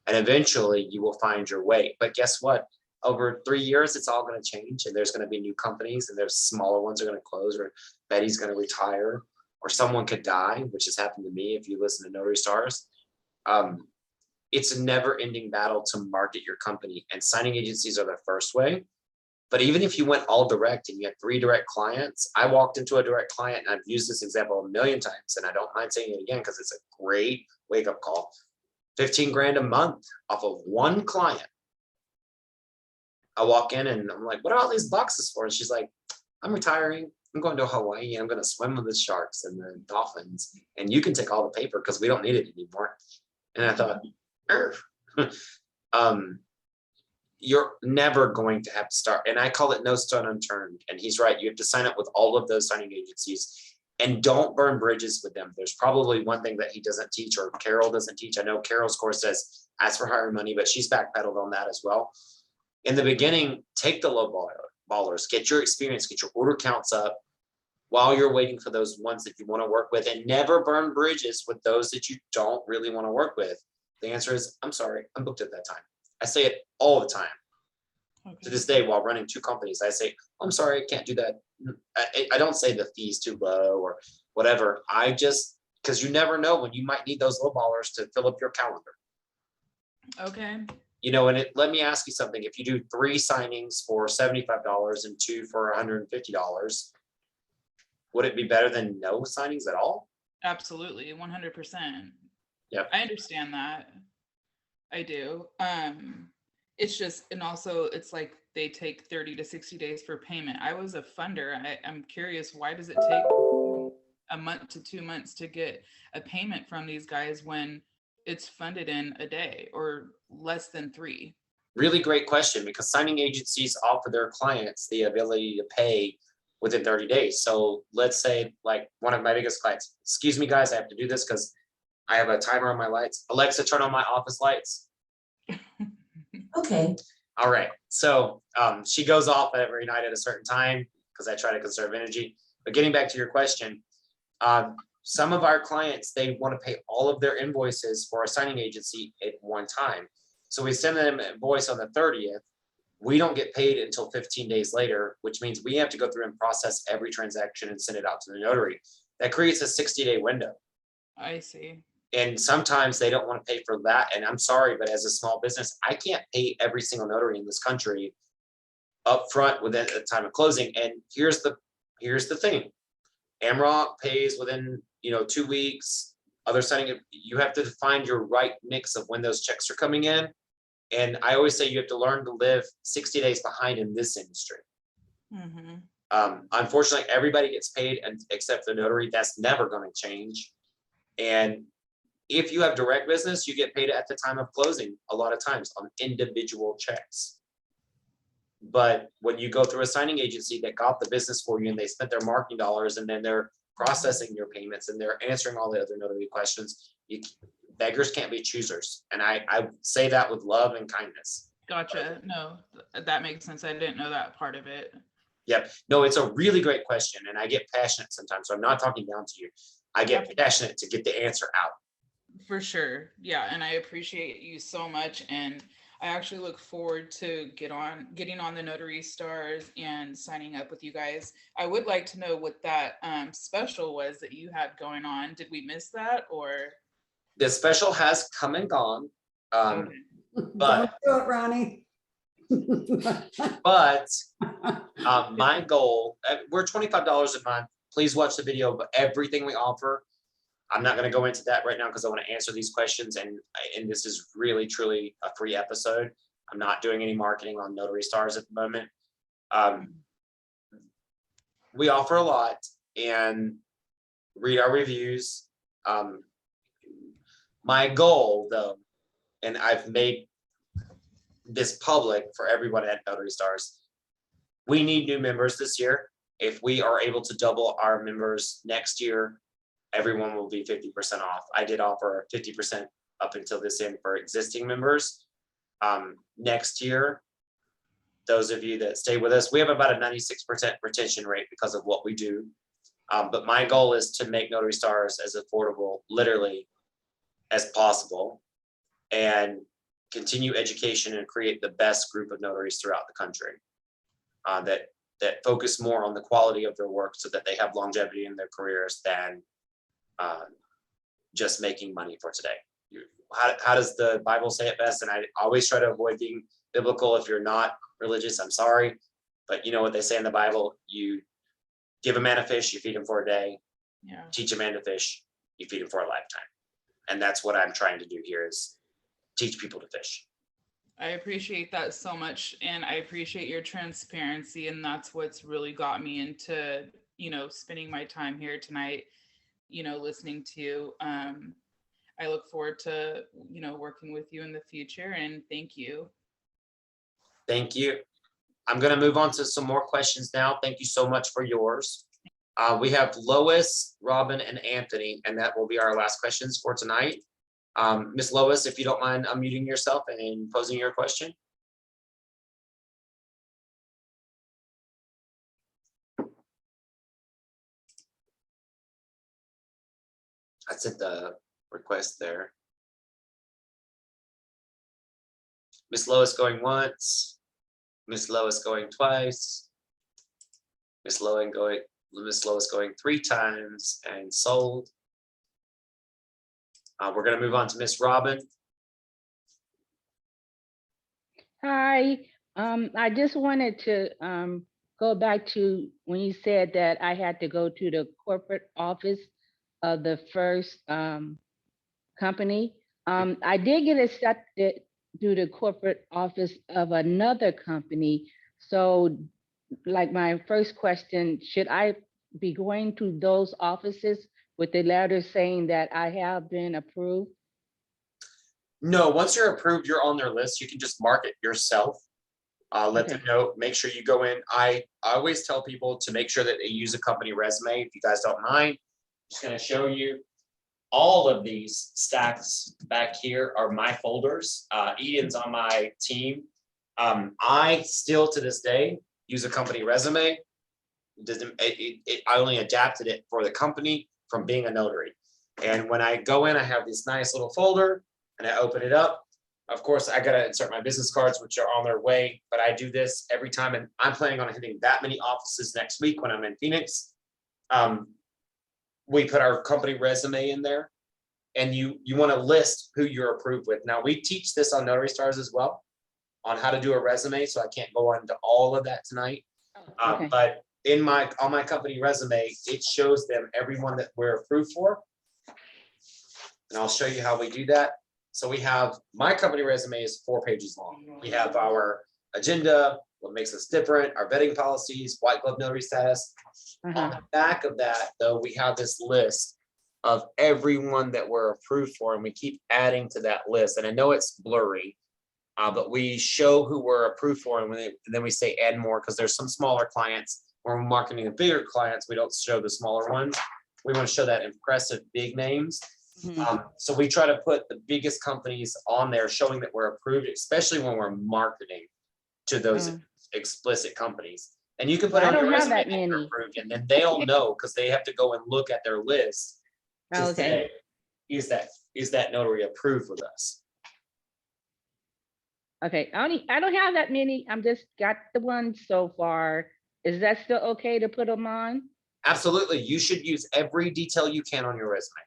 S1: And eventually you will find your way. But guess what? Over 3 years, it's all going to change. And there's going to be new companies, and there's smaller ones are going to close, or Betty's going to retire, or someone could die, which has happened to me if you listen to Notary Stars. It's a never ending battle to market your company, and signing agencies are the first way. But even if you went all direct and you had 3 direct clients, I walked into a direct client, and I've used this example a million times, and I don't mind saying it again because it's a great wake up call. 15 grand a month off of one client. I walk in and I'm like, what are all these boxes for? And she's like, I'm retiring. I'm going to Hawaii. I'm going to swim with the sharks and the dolphins. And you can take all the paper because we don't need it anymore. And I thought, you're never going to have to start. And I call it no stone unturned. And he's right. You have to sign up with all of those signing agencies and don't burn bridges with them. There's probably one thing that he doesn't teach, or Carol doesn't teach. I know Carol's course says ask for higher money, but she's backpedaled on that as well. In the beginning, take the low ballers, get your experience, get your order counts up while you're waiting for those ones that you want to work with, and never burn bridges with those that you don't really want to work with. The answer is, I'm sorry, I'm booked at that time. I say it all the time. Okay. To this day, while running 2 companies, I say, I'm sorry, I can't do that. I don't say the fee's too low or whatever. I just, because you never know when you might need those low ballers to fill up your calendar.
S12: Okay.
S1: You know, and let me ask you something. If you do 3 signings for $75 and 2 for $150, would it be better than no signings at all?
S12: Absolutely, 100%.
S1: Yep.
S12: I understand that. I do. It's just, and also it's like they take 30 to 60 days for payment. I was a funder. I'm curious, why does it take a month to 2 months to get a payment from these guys when it's funded in a day or less than 3?
S1: Really great question, because signing agencies offer their clients the ability to pay within 30 days. So let's say, like, one of my biggest clients, excuse me, guys, I have to do this because I have a timer on my lights. Alexa, turn on my office lights.
S13: Okay.
S1: All right. So she goes off every night at a certain time because I try to conserve energy. But getting back to your question, some of our clients, they want to pay all of their invoices for a signing agency at one time. So we send them an invoice on the 30th. We don't get paid until 15 days later, which means we have to go through and process every transaction and send it out to the notary. That creates a 60-day window.
S12: I see.
S1: And sometimes they don't want to pay for that. And I'm sorry, but as a small business, I can't pay every single notary in this country upfront within the time of closing. And here's the thing. AMROC pays within 2 weeks. Other signing, you have to find your right mix of when those checks are coming in. And I always say you have to learn to live 60 days behind in this industry. Unfortunately, everybody gets paid except the notary. That's never going to change. And if you have direct business, you get paid at the time of closing a lot of times on individual checks. But when you go through a signing agency that got the business for you and they spent their marketing dollars and then they're processing your payments and they're answering all the other notary questions, beggars can't be choosers. And I say that with love and kindness.
S12: Gotcha. No, that makes sense. I didn't know that part of it.
S1: Yep. No, it's a really great question. And I get passionate sometimes. So I'm not talking down to you. I get passionate to get the answer out.
S12: For sure. Yeah. And I appreciate you so much. And I actually look forward to getting on the Notary Stars and signing up with you guys. I would like to know what that special was that you had going on. Did we miss that, or?
S1: The special has come and gone.
S12: Okay.
S1: But
S2: Don't do it, Ronnie.
S1: but my goal, we're $25 a month. Please watch the video of everything we offer. I'm not going to go into that right now because I want to answer these questions. And this is really, truly a free episode. I'm not doing any marketing on Notary Stars at the moment. We offer a lot, and read our reviews. My goal, though, and I've made this public for everyone at Notary Stars, we need new members this year. If we are able to double our members next year, everyone will be 50% off. I did offer 50% up until this end for existing members. Next year, those of you that stay with us, we have about a 96% retention rate because of what we do. But my goal is to make Notary Stars as affordable, literally, as possible, and continue education and create the best group of notaries throughout the country that focus more on the quality of their work so that they have longevity in their careers than just making money for today. How does the Bible say it best? And I always try to avoid being biblical. If you're not religious, I'm sorry, but you know what they say in the Bible: you give a man a fish, you feed him for a day.
S12: Yeah.
S1: Teach a man to fish, you feed him for a lifetime. And that's what I'm trying to do here, is teach people to fish.
S12: I appreciate that so much. And I appreciate your transparency. And that's what's really got me into, spending my time here tonight, listening to you. I look forward to, working with you in the future, and thank you.
S1: Thank you. I'm going to move on to some more questions now. Thank you so much for yours. We have Lois, Robin, and Anthony, and that will be our last questions for tonight. Miss Lois, if you don't mind unmuting yourself and posing your question. I sent the request there. Miss Lois going once, Miss Lois going twice, Miss Lois going 3 times and sold. We're going to move on to Miss Robin.
S9: Hi, I just wanted to go back to when you said that I had to go to the corporate office of the first company. I did get accepted to the corporate office of another company. So like my first question, should I be going to those offices with the letter saying that I have been approved?
S1: No, once you're approved, you're on their list. You can just mark it yourself. Let them
S9: Okay.
S1: know, make sure you go in. I always tell people to make sure that they use a company resume. If you guys don't mind, just gonna show you. All of these stacks back here are my folders. Ian's on my team. I still to this day use a company resume. I only adapted it for the company from being a notary. And when I go in, I have this nice little folder and I open it up. Of course, I gotta insert my business cards, which are on their way, but I do this every time, and I'm planning on hitting that many offices next week when I'm in Phoenix. We put our company resume in there, and you want to list who you're approved with. Now, we teach this on Notary Stars as well, on how to do a resume, so I can't go into all of that tonight.
S9: Okay.
S1: But on my company resume, it shows them everyone that we're approved for. And I'll show you how we do that. So we have, my company resume is 4 pages long. We have our agenda, what makes us different, our vetting policies, white glove notary status. On the back of that, though, we have this list of everyone that we're approved for, and we keep adding to that list. And I know it's blurry, but we show who we're approved for, and then we say add more, because there's some smaller clients. When we're marketing the bigger clients, we don't show the smaller ones. We want to show that impressive big names. So we try to put the biggest companies on there, showing that we're approved, especially when we're marketing to those explicit companies. And you can put
S9: I
S1: on your
S9: don't have
S1: resume
S9: that
S1: that you're
S9: many.
S1: approved, and then they'll know, because they have to go and look at their list to
S9: Okay.
S1: say, is that notary approved with us?
S9: Okay, I don't have that many. I'm just got the ones so far. Is that still okay to put them on?
S1: Absolutely. You should use every detail you can on your resume.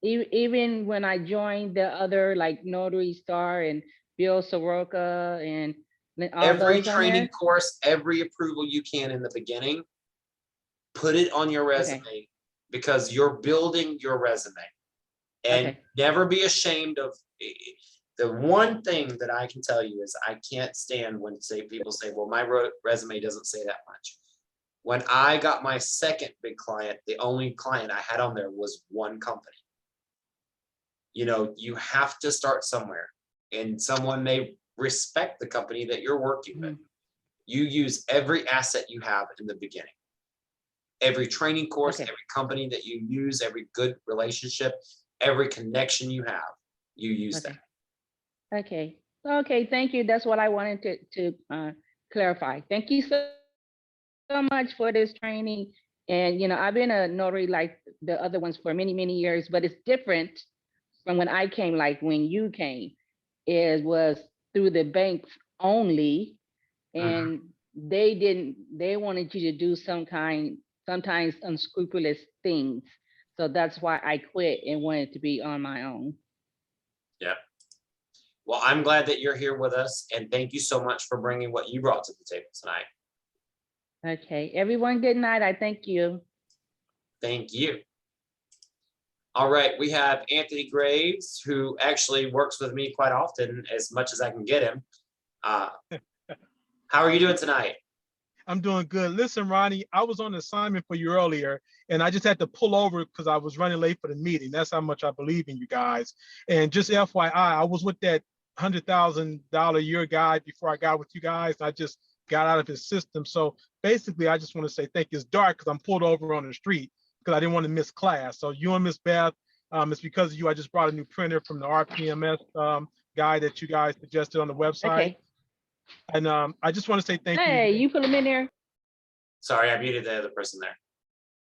S9: Even when I joined the other, like Notary Star and Bill Soroka and all
S1: Every
S9: those on
S1: training
S9: there?
S1: course, every approval you can in the beginning, put it on your resume, because you're building your resume. And
S9: Okay.
S1: never be ashamed of the one thing that I can tell you is I can't stand when people say, well, my resume doesn't say that much. When I got my second big client, the only client I had on there was one company. You know, you have to start somewhere, and someone may respect the company that you're working with. You use every asset you have in the beginning. Every training course, every company that you use, every good relationship, every connection you have, you use that.
S9: Okay. Okay, thank you. That's what I wanted to clarify. Thank you so much for this training. And, you know, I've been a notary like the other ones for many, many years, but it's different from when I came, like when you came. It was through the banks only, and they wanted you to do sometimes unscrupulous things. So that's why I quit and wanted to be on my own.
S1: Yeah. Well, I'm glad that you're here with us, and thank you so much for bringing what you brought to the table tonight.
S9: Okay, everyone, good night. I thank you.
S1: Thank you. All right, we have Anthony Graves, who actually works with me quite often, as much as I can get him. How are you doing tonight?
S13: I'm doing good. Listen, Ronnie, I was on assignment for you earlier, and I just had to pull over because I was running late for the meeting. That's how much I believe in you guys. And just FYI, I was with that $100,000 a year guy before I got with you guys. I just got out of his system. So basically, I just want to say thank you. It's dark because I'm pulled over on the street because I didn't want to miss class. So you and Miss Beth, it's because of you. I just brought a new printer from the RPMS guy that you guys suggested on the website.
S9: Okay.
S13: And I just want to say thank you.
S9: Hey, you put them in there.
S1: Sorry, I muted the other person there.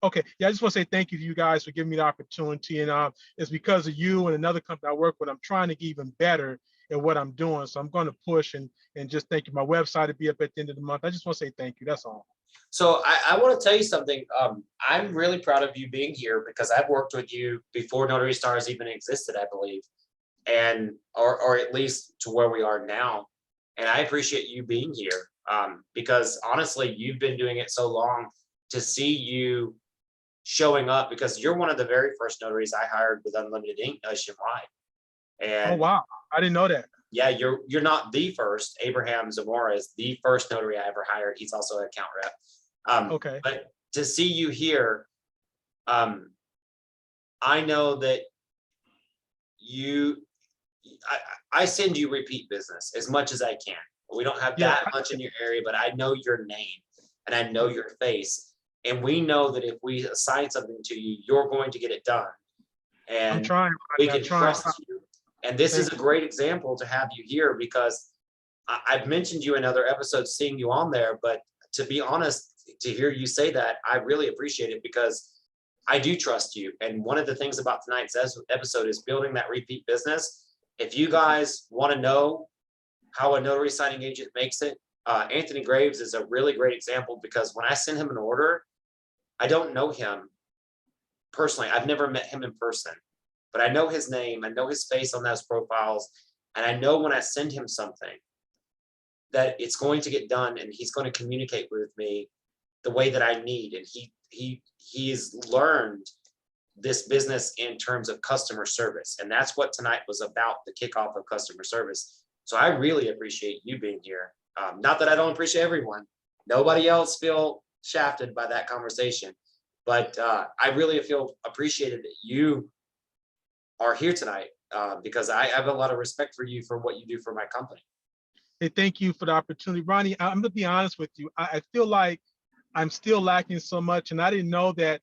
S13: Okay, yeah, I just want to say thank you to you guys for giving me the opportunity. And it's because of you and another company I work with, I'm trying to get even better at what I'm doing. So I'm going to push and just thank you. My website will be up at the end of the month. I just want to say thank you. That's all.
S1: So I want to tell you something. I'm really proud of you being here, because I've worked with you before Notary Stars even existed, I believe, and or at least to where we are now. And I appreciate you being here, because honestly, you've been doing it so long. To see you showing up, because you're one of the very first notaries I hired with Unlimited Ink nationwide. And
S13: oh wow, I didn't know that.
S1: Yeah, you're not the first. Abraham Zamora is the first notary I ever hired. He's also an account rep.
S13: Okay.
S1: But to see you here, I know that I send you repeat business as much as I can. We don't have that much in your area, but I know your name and I know your face. And we know that if we assign something to you, you're going to get it done.
S13: I'm
S1: And
S13: trying.
S1: we
S13: I'm
S1: can
S13: trying.
S1: trust you. And this is a great example to have you here, because I've mentioned you in other episodes, seeing you on there, but to be honest, to hear you say that, I really appreciate it, because I do trust you. And one of the things about tonight's episode is building that repeat business. If you guys want to know how a notary signing agent makes it, Anthony Graves is a really great example, because when I send him an order, I don't know him personally. I've never met him in person, but I know his name, I know his face on those profiles, and I know when I send him something that it's going to get done, and he's going to communicate with me the way that I need. And he's learned this business in terms of customer service, and that's what tonight was about, the kickoff of customer service. So I really appreciate you being here. Not that I don't appreciate everyone. Nobody else feel shafted by that conversation, but I really feel appreciated that you are here tonight, because I have a lot of respect for you for what you do for my company.
S13: Hey, thank you for the opportunity. Ronnie, I'm gonna be honest with you. I feel like I'm still lacking so much, and I didn't know that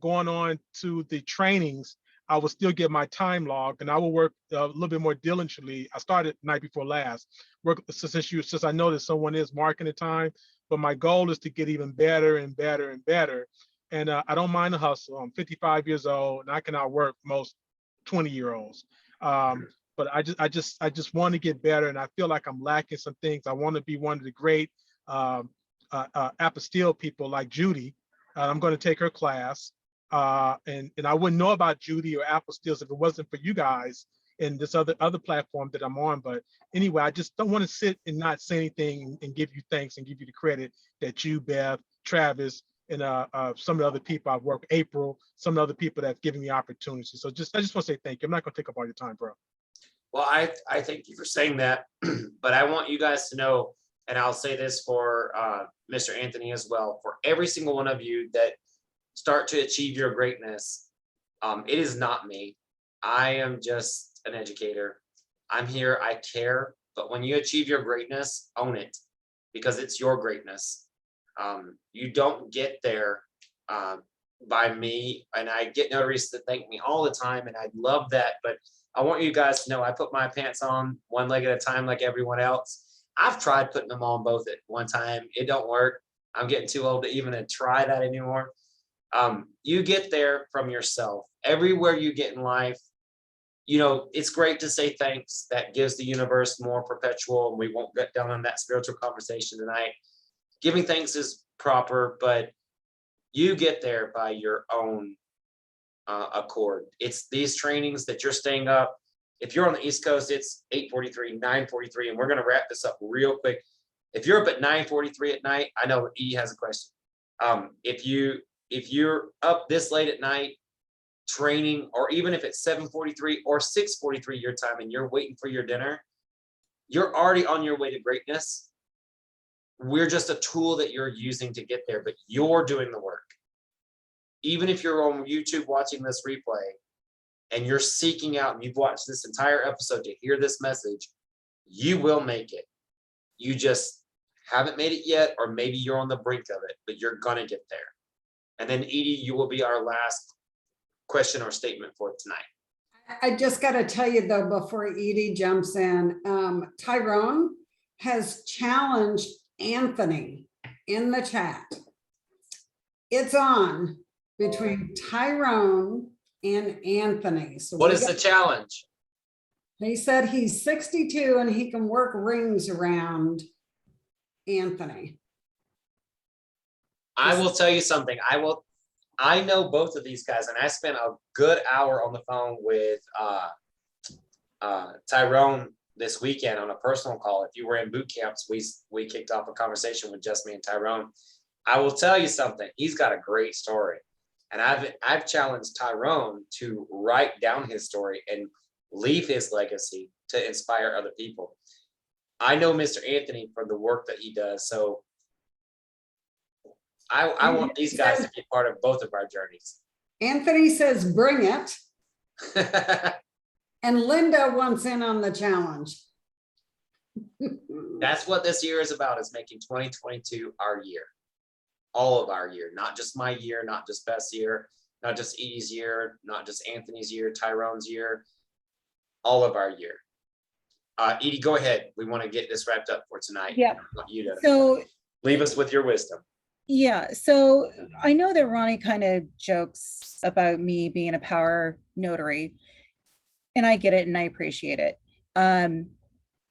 S13: going on to the trainings, I will still get my time log, and I will work a little bit more diligently. I started night before last, work since I know that someone is marking the time, but my goal is to get even better and better and better. And I don't mind the hustle. I'm 55 years old, and I can outwork most 20-year-olds. But I just want to get better, and I feel like I'm lacking some things. I want to be one of the great apostille people like Judy. I'm going to take her class, and I wouldn't know about Judy or apostilles if it wasn't for you guys and this other platform that I'm on. But anyway, I just don't want to sit and not say anything and give you thanks and give you the credit that you, Beth, Travis, and some of the other people I've worked with, April, some of the other people that's giving me opportunities. So I just want to say thank you. I'm not going to take up all your time, bro.
S1: Well, I thank you for saying that, but I want you guys to know, and I'll say this for Mr. Anthony as well, for every single one of you that start to achieve your greatness, it is not me. I am just an educator. I'm here, I care, but when you achieve your greatness, own it, because it's your greatness. You don't get there by me, and I get notaries to thank me all the time, and I love that, but I want you guys to know I put my pants on one leg at a time like everyone else. I've tried putting them on both at one time. It don't work. I'm getting too old to even try that anymore. You get there from yourself. Everywhere you get in life, you know, it's great to say thanks. That gives the universe more perpetual, and we won't get down on that spiritual conversation tonight. Giving thanks is proper, but you get there by your own accord. It's these trainings that you're staying up. If you're on the East Coast, it's 8:43, 9:43, and we're going to wrap this up real quick. If you're up at 9:43 at night, I know E has a question. If you're up this late at night training, or even if it's 7:43 or 6:43 your time and you're waiting for your dinner, you're already on your way to greatness. We're just a tool that you're using to get there, but you're doing the work. Even if you're on YouTube watching this replay and you're seeking out and you've watched this entire episode to hear this message, you will make it. You just haven't made it yet, or maybe you're on the brink of it, but you're gonna get there. And then Edie, you will be our last question or statement for tonight.
S2: I just got to tell you though, before Edie jumps in, Tyrone has challenged Anthony in the chat. It's on between Tyrone and Anthony. So
S1: what is the challenge?
S2: He said he's 62 and he can work rings around Anthony.
S1: I will tell you something. I know both of these guys, and I spent a good hour on the phone with Tyrone this weekend on a personal call. If you were in boot camps, we kicked off a conversation with just me and Tyrone. I will tell you something. He's got a great story, and I've challenged Tyrone to write down his story and leave his legacy to inspire other people. I know Mr. Anthony for the work that he does, so I want these guys to be part of both of our journeys.
S2: Anthony says, bring it. And Linda wants in on the challenge.
S1: That's what this year is about, is making 2022 our year. All of our year, not just my year, not just Beth's year, not just Edie's year, not just Anthony's year, Tyrone's year, all of our year. Edie, go ahead. We want to get this wrapped up for tonight.
S3: Yeah.
S1: I want you to
S3: So
S1: leave us with your wisdom.
S3: yeah, so I know that Ronnie kind of jokes about me being a power notary, and I get it and I appreciate it.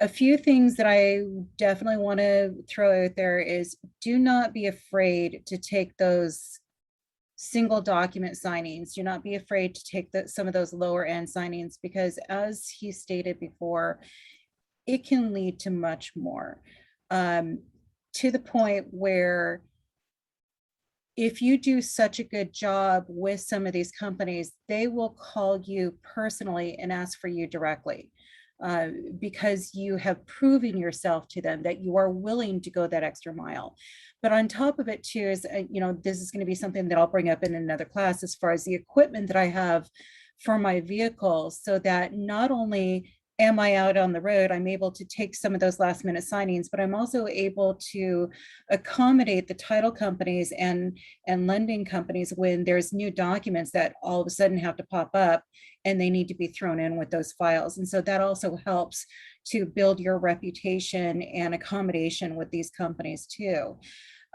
S3: A few things that I definitely want to throw out there is, do not be afraid to take those single document signings. Do not be afraid to take some of those lower end signings, because as he stated before, it can lead to much more, to the point where if you do such a good job with some of these companies, they will call you personally and ask for you directly, because you have proven yourself to them that you are willing to go that extra mile. But on top of it too is, this is going to be something that I'll bring up in another class, as far as the equipment that I have for my vehicle, so that not only am I out on the road, I'm able to take some of those last minute signings, but I'm also able to accommodate the title companies and lending companies when there's new documents that all of a sudden have to pop up and they need to be thrown in with those files. And so that also helps to build your reputation and accommodation with these companies too.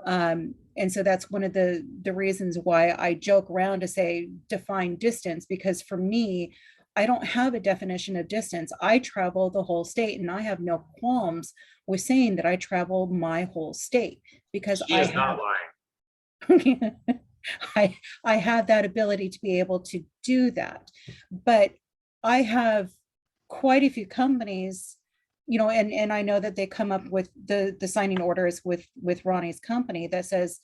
S3: And so that's one of the reasons why I joke around to say define distance, because for me, I don't have a definition of distance. I travel the whole state, and I have no qualms with saying that I travel my whole state, because
S1: She is not
S3: lying. I have that ability to be able to do that. But I have quite a few companies, and I know that they come up with the signing orders with Ronnie's company that says,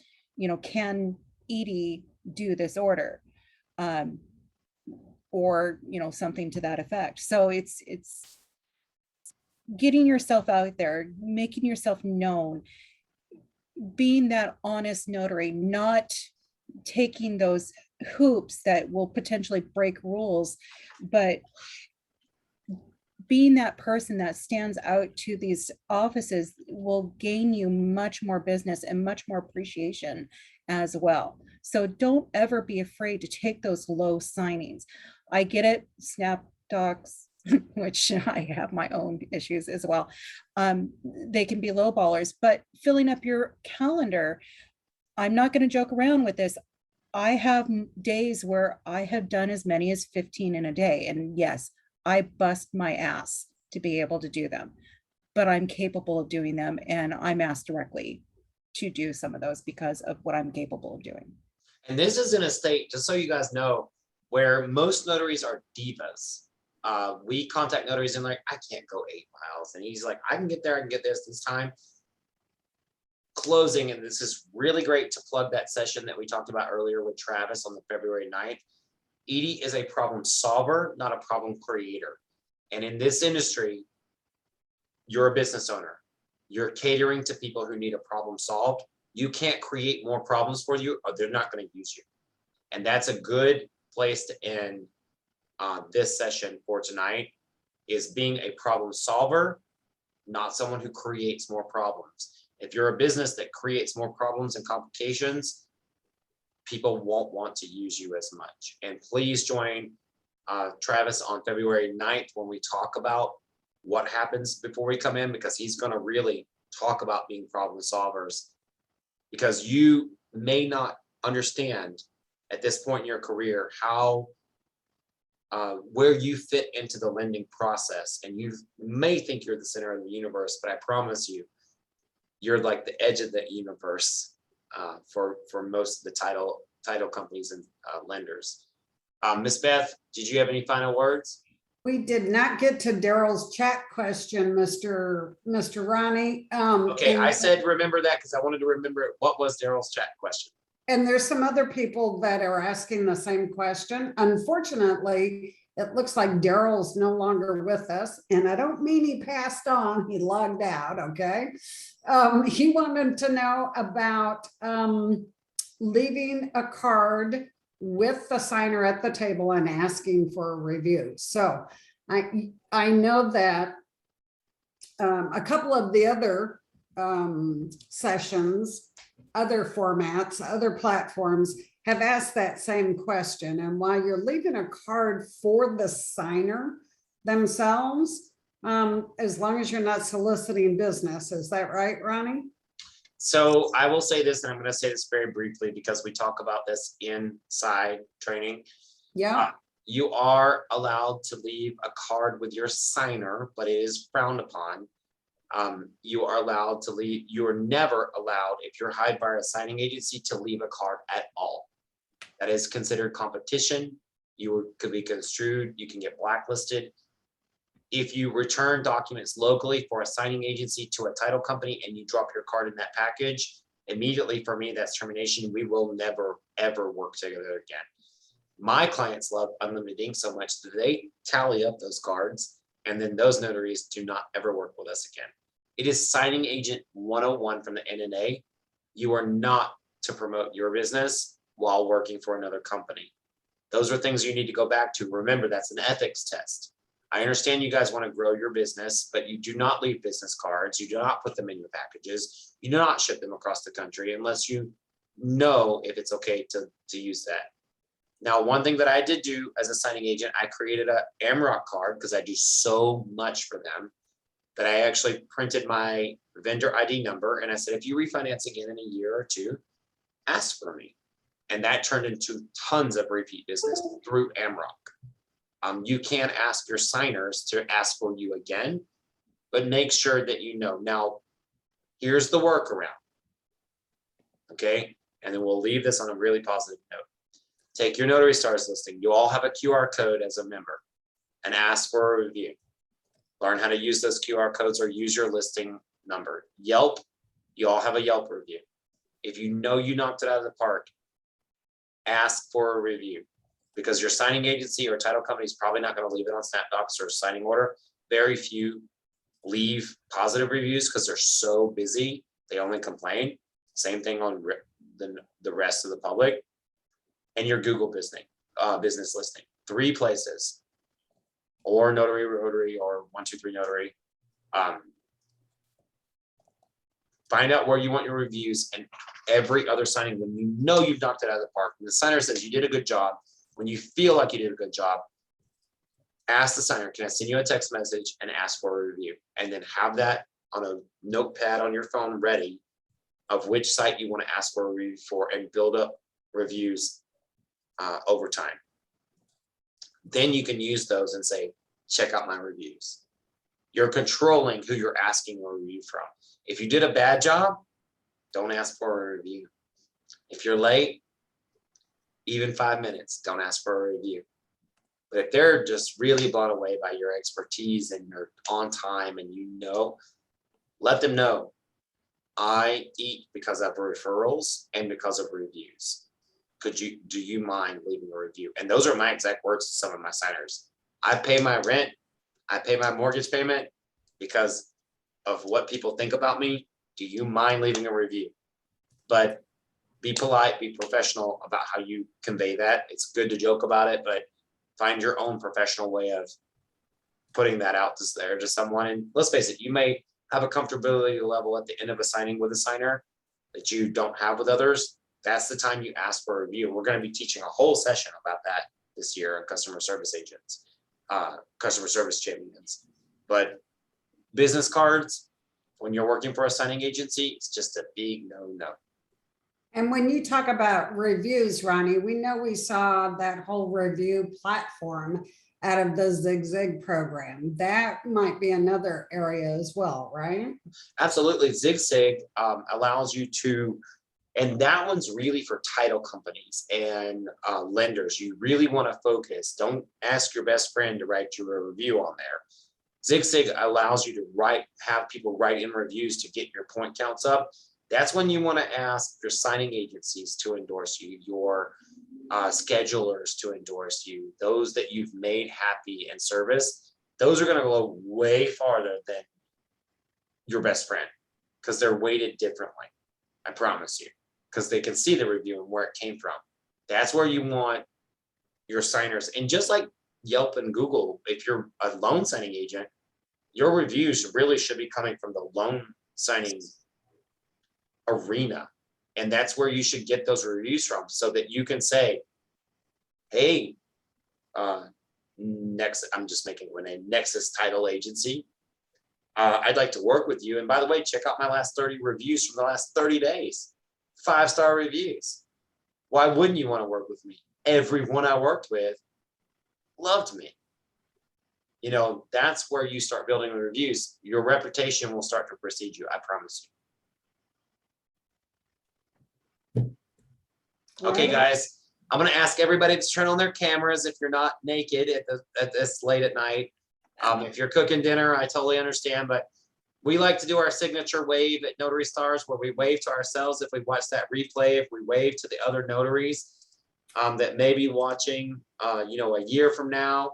S3: can Edie do this order? Or something to that effect. So it's getting yourself out there, making yourself known, being that honest notary, not taking those hoops that will potentially break rules, but being that person that stands out to these offices will gain you much more business and much more appreciation as well. So don't ever be afraid to take those low signings. I get it, snap docs, which I have my own issues as well. They can be low ballers, but filling up your calendar, I'm not going to joke around with this. I have days where I have done as many as 15 in a day. And yes, I bust my ass to be able to do them, but I'm capable of doing them. And I'm asked directly to do some of those because of what I'm capable of doing.
S1: And this is in a state, just so you guys know, where most notaries are divas. We contact notaries and like, I can't go 8 miles. And he's like, I can get there, I can get this time. Closing, and this is really great to plug that session that we talked about earlier with Travis on the February 9th. Edie is a problem solver, not a problem creator. And in this industry, you're a business owner. You're catering to people who need a problem solved. You can't create more problems for you, or they're not going to use you. And that's a good place to end this session for tonight, is being a problem solver, not someone who creates more problems. If you're a business that creates more problems and complications, people won't want to use you as much. And please join Travis on February 9th when we talk about what happens before we come in, because he's going to really talk about being problem solvers, because you may not understand at this point in your career how where you fit into the lending process. And you may think you're the center of the universe, but I promise you, you're like the edge of the universe for most of the title companies and lenders. Ms. Beth, did you have any final words?
S2: We did not get to Daryl's chat question, Mr. Ronnie.
S1: Okay, I said remember that because I wanted to remember what was Daryl's chat question.
S2: And there's some other people that are asking the same question. Unfortunately, it looks like Daryl's no longer with us, and I don't mean he passed on, he logged out, okay? He wanted to know about leaving a card with the signer at the table and asking for a review. So I know that a couple of the other sessions, other formats, other platforms have asked that same question. And while you're leaving a card for the signer themselves, as long as you're not soliciting business, is that right, Ronnie?
S1: So I will say this, and I'm going to say this very briefly because we talk about this inside training.
S2: Yeah.
S1: You are allowed to leave a card with your signer, but it is frowned upon. You are allowed to leave, you are never allowed, if you're hired by a signing agency, to leave a card at all. That is considered competition. You could be construed, you can get blacklisted. If you return documents locally for a signing agency to a title company and you drop your card in that package, immediately for me, that's termination. We will never, ever work together again. My clients love Unlimited Ink so much that they tally up those cards, and then those notaries do not ever work with us again. It is signing agent 101 from the NNA. You are not to promote your business while working for another company. Those are things you need to go back to. Remember, that's an ethics test. I understand you guys want to grow your business, but you do not leave business cards. You do not put them in your packages. You do not ship them across the country unless you know if it's okay to use that. Now, one thing that I did do as a signing agent, I created a AMROC card because I do so much for them that I actually printed my vendor ID number. And I said, if you refinance again in a year or two, ask for me. And that turned into tons of repeat business through AMROC. You can ask your signers to ask for you again, but make sure that you know. Now, here's the workaround. Okay, and then we'll leave this on a really positive note. Take your Notary Stars listing. You all have a QR code as a member and ask for a review. Learn how to use those QR codes or use your listing number. Yelp, you all have a Yelp review. If you know you knocked it out of the park, ask for a review, because your signing agency or title company is probably not going to leave it on SnapDocs or a signing order. Very few leave positive reviews because they're so busy. They only complain. Same thing on the rest of the public. And your Google business listing. 3 places, or Notary Rotary or 123 Notary. Find out where you want your reviews, and every other signing, when you know you've knocked it out of the park, when the signer says you did a good job, when you feel like you did a good job, ask the signer, can I send you a text message and ask for a review? And then have that on a notepad on your phone ready of which site you want to ask for a review for, and build up reviews over time. Then you can use those and say, check out my reviews. You're controlling who you're asking a review from. If you did a bad job, don't ask for a review. If you're late, even 5 minutes, don't ask for a review. But if they're just really blown away by your expertise and you're on time and you know, let them know, I eat because of referrals and because of reviews. Do you mind leaving a review? And those are my exact words to some of my signers. I pay my rent, I pay my mortgage payment because of what people think about me. Do you mind leaving a review? But be polite, be professional about how you convey that. It's good to joke about it, but find your own professional way of putting that out there to someone. And let's face it, you may have a comfortability level at the end of a signing with a signer that you don't have with others. That's the time you ask for a review. We're going to be teaching a whole session about that this year on customer service agents, customer service champions. But business cards, when you're working for a signing agency, it's just a big no-no.
S2: And when you talk about reviews, Ronnie, we know we saw that whole review platform out of the Zig Zig program. That might be another area as well, right? Absolutely.
S1: Zig Zig allows you to, and that one's really for title companies and lenders. You really want to focus. Don't ask your best friend to write you a review on there. Zig Zig allows you to have people write in reviews to get your point counts up. That's when you want to ask your signing agencies to endorse you, your schedulers to endorse you, those that you've made happy and service. Those are going to go way farther than your best friend because they're weighted differently. I promise you. because they can see the review and where it came from. That's where you want your signers. And just like Yelp and Google, if you're a loan signing agent, your reviews really should be coming from the loan signing arena. And that's where you should get those reviews from, so that you can say, hey, next, I'm just making one name, Nexus Title Agency. I'd like to work with you. And by the way, check out my last 30 reviews from the last 30 days, 5-star reviews. Why wouldn't you want to work with me? Everyone I worked with loved me. You know, that's where you start building the reviews. Your reputation will start to precede you. I promise you. Okay, guys, I'm going to ask everybody to turn on their cameras if you're not naked at this late at night. If you're cooking dinner, I totally understand, but we like to do our signature wave at Notary Stars, where we wave to ourselves if we watch that replay, if we wave to the other notaries that may be watching, you know, a year from now.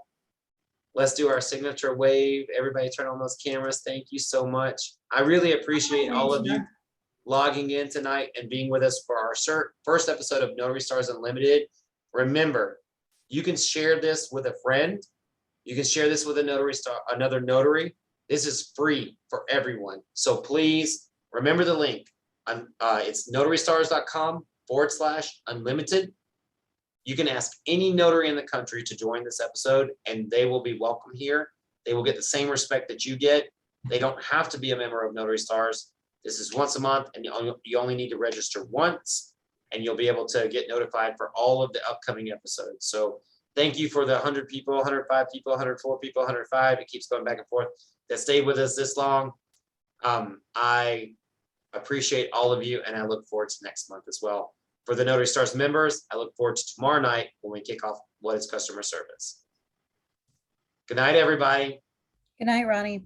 S1: Let's do our signature wave. Everybody turn on those cameras. Thank you so much. I really appreciate all of you logging in tonight and being with us for our first episode of Notary Stars Unlimited. Remember, you can share this with a friend. You can share this with another notary. This is free for everyone. So please remember the link. It's notarystars.com/unlimited. You can ask any notary in the country to join this episode, and they will be welcome here. They will get the same respect that you get. They don't have to be a member of Notary Stars. This is once a month, and you only need to register once, and you'll be able to get notified for all of the upcoming episodes. So thank you for the 100 people, 105 people, 104 people, 105. It keeps going back and forth that stayed with us this long. I appreciate all of you, and I look forward to next month as well. For the Notary Stars members, I look forward to tomorrow night when we kick off What is Customer Service. Good night, everybody.
S3: Good night, Ronnie.